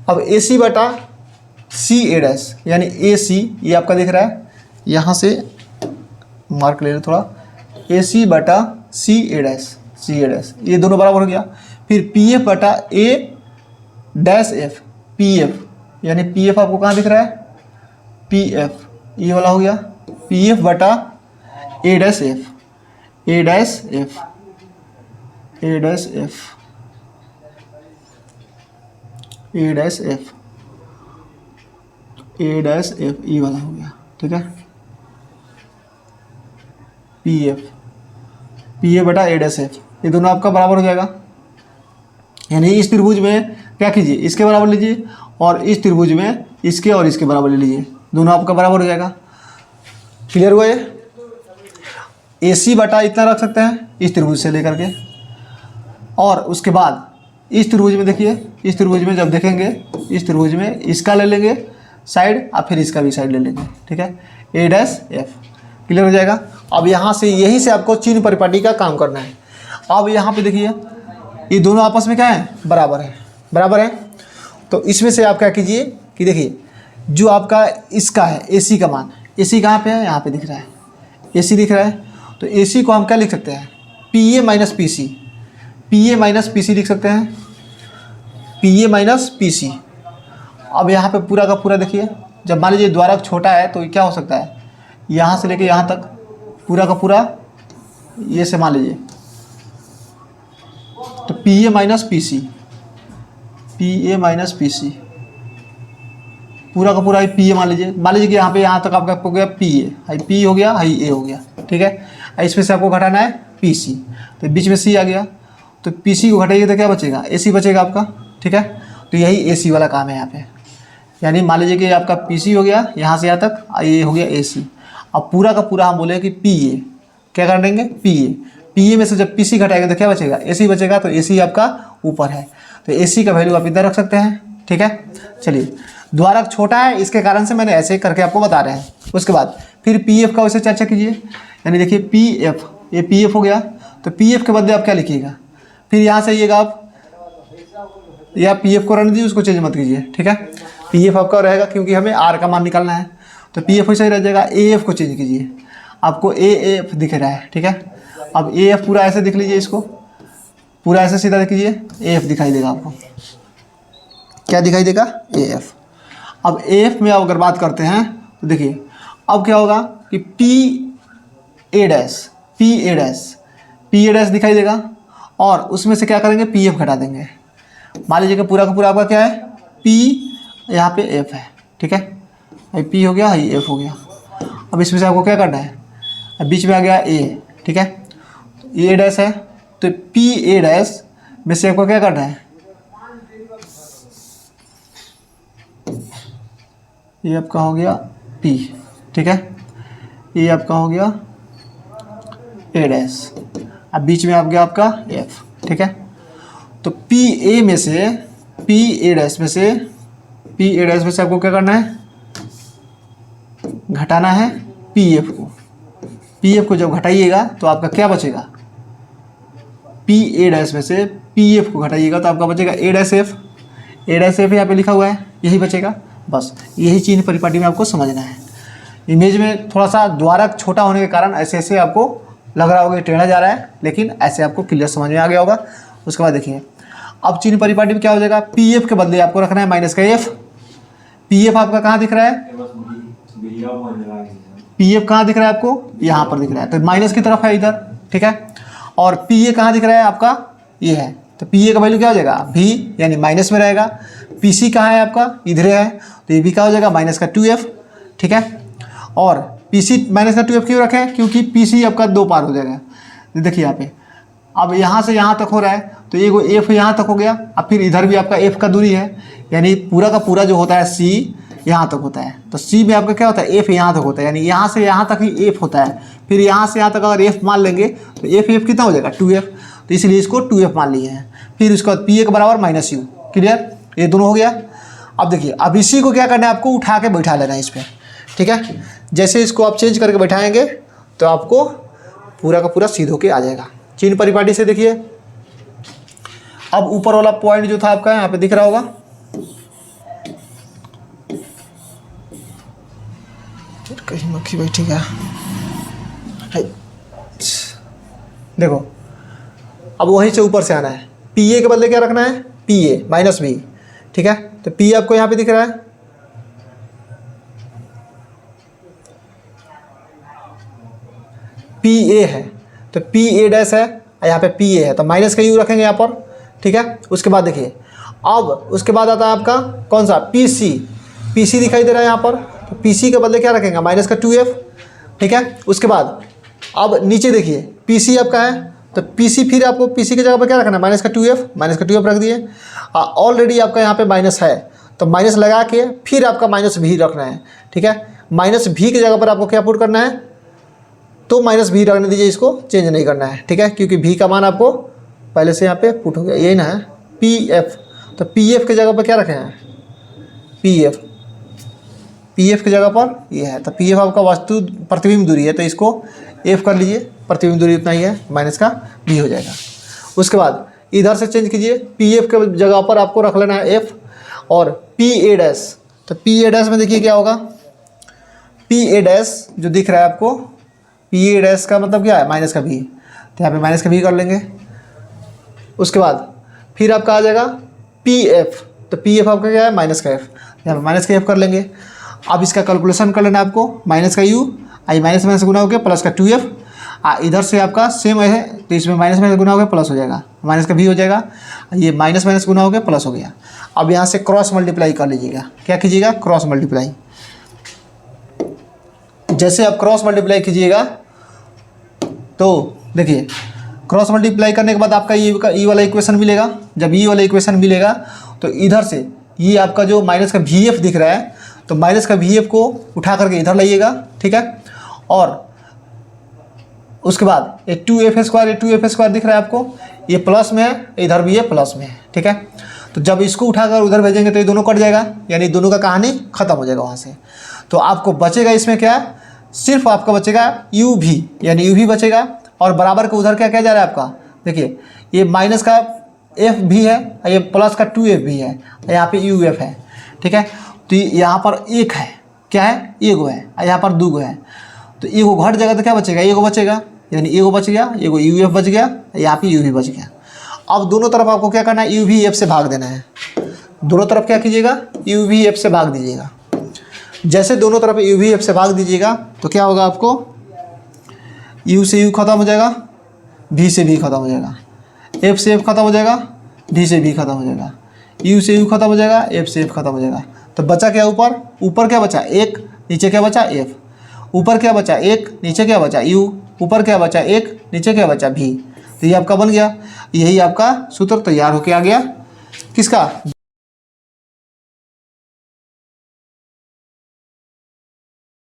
अब ए सी बटा सी ए डैश यानी ए सी, ये आपका दिख रहा है, यहाँ से मार्क ले लो थोड़ा, ए सी बटा सी ए डैश, ये दोनों बराबर हो गया। फिर पी एफ बटा ए डैश एफ, पी एफ यानी पी एफ आपको कहाँ दिख रहा है, पी एफ, ये वाला हो गया। पी एफ बटा ए डैश एफ, ए डैश एफ, ए डैश एफ, ए डैश एफ, ए डैश एफ, ये वाला हो गया। ठीक है, पी एफ, पी ए बटा ए डैश एफ, ये दोनों आपका बराबर हो जाएगा। यानी इस त्रिभुज में क्या कीजिए, इसके बराबर लीजिए, और इस त्रिभुज में इसके और इसके बराबर ले लीजिए, दोनों आपका बराबर हो जाएगा। क्लियर हुआ ये? ए सी बटा इतना रख सकते हैं इस त्रिभुज से लेकर के, और उसके बाद इस त्रिभुज में देखिए, इस त्रिभुज में जब देखेंगे, इस त्रिभुज में इसका ले लेंगे साइड और फिर इसका भी साइड ले लेंगे। ठीक है, ए डैश एफ, क्लियर हो जाएगा। अब यहाँ से यहीं से आपको चिन्ह परिपाटी का काम करना है। अब यहाँ पे देखिए ये दोनों आपस में क्या है, बराबर है, बराबर है। तो इसमें से आप क्या कीजिए कि देखिए जो आपका इसका है ए सी का मान, ए सी कहाँ पे है, यहाँ पे दिख रहा है, ए सी दिख रहा है। तो ए सी को हम क्या लिख सकते हैं, P A minus P C, P A minus P C लिख सकते हैं, P A minus P C. अब यहाँ पे पूरा का पूरा देखिए, जब मान लीजिए द्वारक छोटा है तो क्या हो सकता है, यहाँ से लेके यहाँ तक पूरा का पूरा ये से मान लीजिए, तो P A minus P C, P A minus P C, पूरा का पूरा पी ए मान लीजिए कि यहाँ पे यहाँ तक आपका हो गया पी ए, हाई पी हो गया, हाई ए हो गया। ठीक है, इसमें से आपको घटाना है पी सी, तो बीच में सी आ गया, तो पी सी को घटाइए तो क्या बचेगा, ए सी बचेगा आपका। ठीक है, तो यही ए सी वाला काम है यहाँ पे। यानी मान लीजिए कि आपका पी सी हो गया यहाँ से यहाँ तक, ये हो गया ए सी। अब पूरा का पूरा हम बोले कि पी ए, क्या कर देंगे, पी ए, पी ए में से जब पी सी घटाएगा तो क्या बचेगा, ए सी बचेगा। तो ए सी आपका ऊपर है, तो ए सी का वैल्यू आप इधर रख सकते हैं। ठीक है, चलिए, द्वारक छोटा है इसके कारण से मैंने ऐसे करके आपको बता रहे हैं। उसके बाद फिर पी एफ का वैसे चर्चा कीजिए, यानी देखिए पी एफ, ये पी एफ हो गया, तो पी एफ के बदले आप क्या लिखिएगा, फिर यहाँ से आइएगा आप, या पी एफ को रहने दीजिए, उसको चेंज मत कीजिए। ठीक है, पी एफ आपका रहेगा क्योंकि हमें आर का मान निकालना है, तो पी एफ वैसे ही रह जाएगा। ए एफ को चेंज कीजिए, आपको ए एफ दिख रहा है। ठीक है, अब ए एफ पूरा ऐसे दिख लीजिए, इसको पूरा ऐसे सीधा कीजिए, ए एफ दिखाई देगा आपको, क्या दिखाई देगा, ए एफ। अब ए एफ में अगर बात करते हैं तो देखिए अब क्या होगा कि P A dash, P A dash, P A dash दिखाई देगा, और उसमें से क्या करेंगे, पी एफ घटा देंगे। मान लीजिए कि पूरा का पूरा आपका क्या है, पी, यहाँ पे एफ है। ठीक है, भाई पी हो गया, हाई एफ हो गया। अब इसमें से आपको क्या करना है, अब बीच में आ गया ए। ठीक है, ए डैश है, तो पी ए डैश में से आपको क्या करना है, ये आपका हो गया पी। ठीक है, ये आपका हो गया ए डैश, अब बीच में आ गया आपका एफ। ठीक है, तो पी ए में से, पी ए डैश में से, पी ए डैश में से आपको क्या करना है, घटाना है पी एफ को। पी एफ को जब घटाइएगा तो आपका क्या बचेगा, पी ए डैश में से पी एफ को घटाइएगा तो आपका बचेगा ए डैश एफ। ए डैश एफ यहाँ पे लिखा हुआ है, यही बचेगा। बस यही चिन्ह परिपाटी में आपको समझना है। इमेज में थोड़ा सा द्वारक छोटा होने के कारण ऐसे ऐसे आपको लग रहा होगा टेढ़ा जा रहा है, लेकिन ऐसे आपको क्लियर समझ में आ गया होगा। उसके बाद देखिए अब चिन्ह परिपाटी में क्या हो जाएगा, पी एफ के बदले आपको रखना है माइनस का एफ। पी एफ आपका कहाँ दिख रहा है, पी एफ कहाँ दिख रहा है आपको, यहाँ पर दिख रहा है, तो माइनस की तरफ है इधर। ठीक है, और पी ए कहाँ दिख रहा है आपका, ये है, तो पी ए का वैल्यू क्या हो जाएगा, भी यानी माइनस में रहेगा। पी सी कहाँ है आपका, इधर है, तो ये भी क्या हो जाएगा, माइनस का 2f। ठीक है, और PC माइनस का 2f क्यों रखें, क्योंकि PC आपका 2 पार हो जाएगा। देखिए यहाँ पे अब यहाँ से यहाँ तक हो रहा है, तो ये f यहाँ तक हो गया। अब फिर इधर भी आपका f का दूरी है, यानी पूरा का पूरा जो होता है C यहाँ तक होता है। तो C में आपका क्या होता है, f यहाँ तक होता है, यानी यहाँ से यहाँ तक ही f होता है। फिर यहाँ से यहाँ तक अगर f मान लेंगे तो f कितना हो जाएगा 2f, तो इसलिए इसको 2f मान लिए हैं। फिर उसके बाद PA के बराबर माइनस U। क्लियर, ये दोनों हो गया। अब देखिए अब इसी को क्या करना है, आपको उठा के बैठा लेना है इस पर। ठीक है, जैसे इसको आप चेंज करके बैठाएंगे तो आपको पूरा का पूरा सीध होके आ जाएगा। चिन्ह परिपाटी से देखिए, अब ऊपर वाला पॉइंट जो था आपका यहाँ पे दिख रहा होगा, कहीं मक्खी बैठी क्या, देखो अब वहीं से ऊपर से आना है। PA के बदले क्या रखना है, PA माइनस B। ठीक है, तो P आपको यहाँ पे दिख रहा है, PA है तो PA डैश है, यहाँ पे PA है तो माइनस का U रखेंगे यहाँ पर। ठीक है, उसके बाद देखिए अब उसके बाद आता है आपका कौन सा, PC दिखाई दे रहा है यहाँ पर, तो PC के बदले क्या रखेंगे, माइनस का 2f। ठीक है, उसके बाद अब नीचे देखिए PC आपका है, तो PC फिर आपको PC की जगह पर क्या रखना है, माइनस का 2f रख दिए। ऑलरेडी आपका यहाँ पे माइनस है तो माइनस लगा के फिर आपका माइनस भी रखना है। ठीक है, माइनस भी की जगह पर आपको क्या पुट करना है, तो माइनस भी रखने दीजिए, इसको चेंज नहीं करना है। ठीक है, क्योंकि भी का मान आपको पहले से यहाँ पे पुट हो गया, यही ना है PF, तो PF की जगह पर क्या रखे हैं, PF की जगह पर ये है, तो PF आपका वास्तु प्रतिबिंब दूरी है, तो इसको F कर लीजिए, प्रतिबिंब दूरी उतना ही है, माइनस का B हो जाएगा। उसके बाद इधर से चेंज कीजिए, PF के जगह पर आपको रख लेना है F और PA डैश, तो PA डैश में देखिए क्या होगा, PA डैश जो दिख रहा है आपको, PA डैश का मतलब क्या है, माइनस का B, तो यहाँ पे माइनस का B कर लेंगे। उसके बाद फिर आपका आ जाएगा PF, तो PF आपका क्या है, माइनस का F, यहाँ पे माइनस का F कर लेंगे। अब इसका कैलकुलेशन कर लेना है आपको, माइनस का U आई माइनस माइनस गुना हो गया प्लस का 2f, इधर से आपका सेम है तो इसमें माइनस माइनस गुना हो गया प्लस हो जाएगा, माइनस का भी हो जाएगा, ये माइनस माइनस गुना हो गया प्लस हो गया। अब यहाँ से क्रॉस मल्टीप्लाई कर लीजिएगा, क्या कीजिएगा, क्रॉस मल्टीप्लाई। जैसे आप क्रॉस मल्टीप्लाई कीजिएगा तो देखिए क्रॉस मल्टीप्लाई करने के बाद आपका ये वाला इक्वेशन मिलेगा। जब ये वाला इक्वेशन मिलेगा तो इधर से ये आपका जो माइनस का VF दिख रहा है, तो माइनस का VF को उठा करके इधर लाइएगा। ठीक है, और उसके बाद ये 2f स्क्वायर दिख रहा है आपको, ये प्लस में है, इधर भी ये प्लस में है। ठीक है, तो जब इसको उठाकर उधर भेजेंगे तो ये दोनों कट जाएगा, यानी दोनों का कहानी खत्म हो जाएगा वहाँ से। तो आपको बचेगा इसमें क्या, सिर्फ आपका बचेगा UV, यानी UV बचेगा, और बराबर के उधर क्या क्या जा रहा है आपका, देखिए ये माइनस का F भी है, ये प्लस का 2f भी है, यहाँ पे UF है। ठीक है, तो यहाँ पर एक है, क्या है, एगो है, यहाँ पर दो है, तो एगो घट जाएगा तो क्या बचेगा, एगो बचेगा, यानी एगो बच गया, एगो UF बच गया, यहाँ पे UV बच गया। अब दोनों तरफ आपको क्या करना है, UVF से भाग देना है। दोनों तरफ क्या कीजिएगा, UVF से भाग दीजिएगा। जैसे दोनों तरफ UVF से भाग दीजिएगा तो क्या होगा, आपको U से U खत्म हो जाएगा, V से V खत्म हो जाएगा, F से F खत्म हो जाएगा, D से V खत्म हो जाएगा, U से U खत्म हो जाएगा, F से F खत्म हो जाएगा। तो बचा क्या, ऊपर क्या बचा, एक, नीचे क्या बचा, F, ऊपर क्या बचा, एक, नीचे क्या बचा, U, ऊपर क्या बचा, एक, नीचे क्या बचा, V। तो ये आपका बन गया, यही आपका सूत्र तैयार होके आ गया, किसका,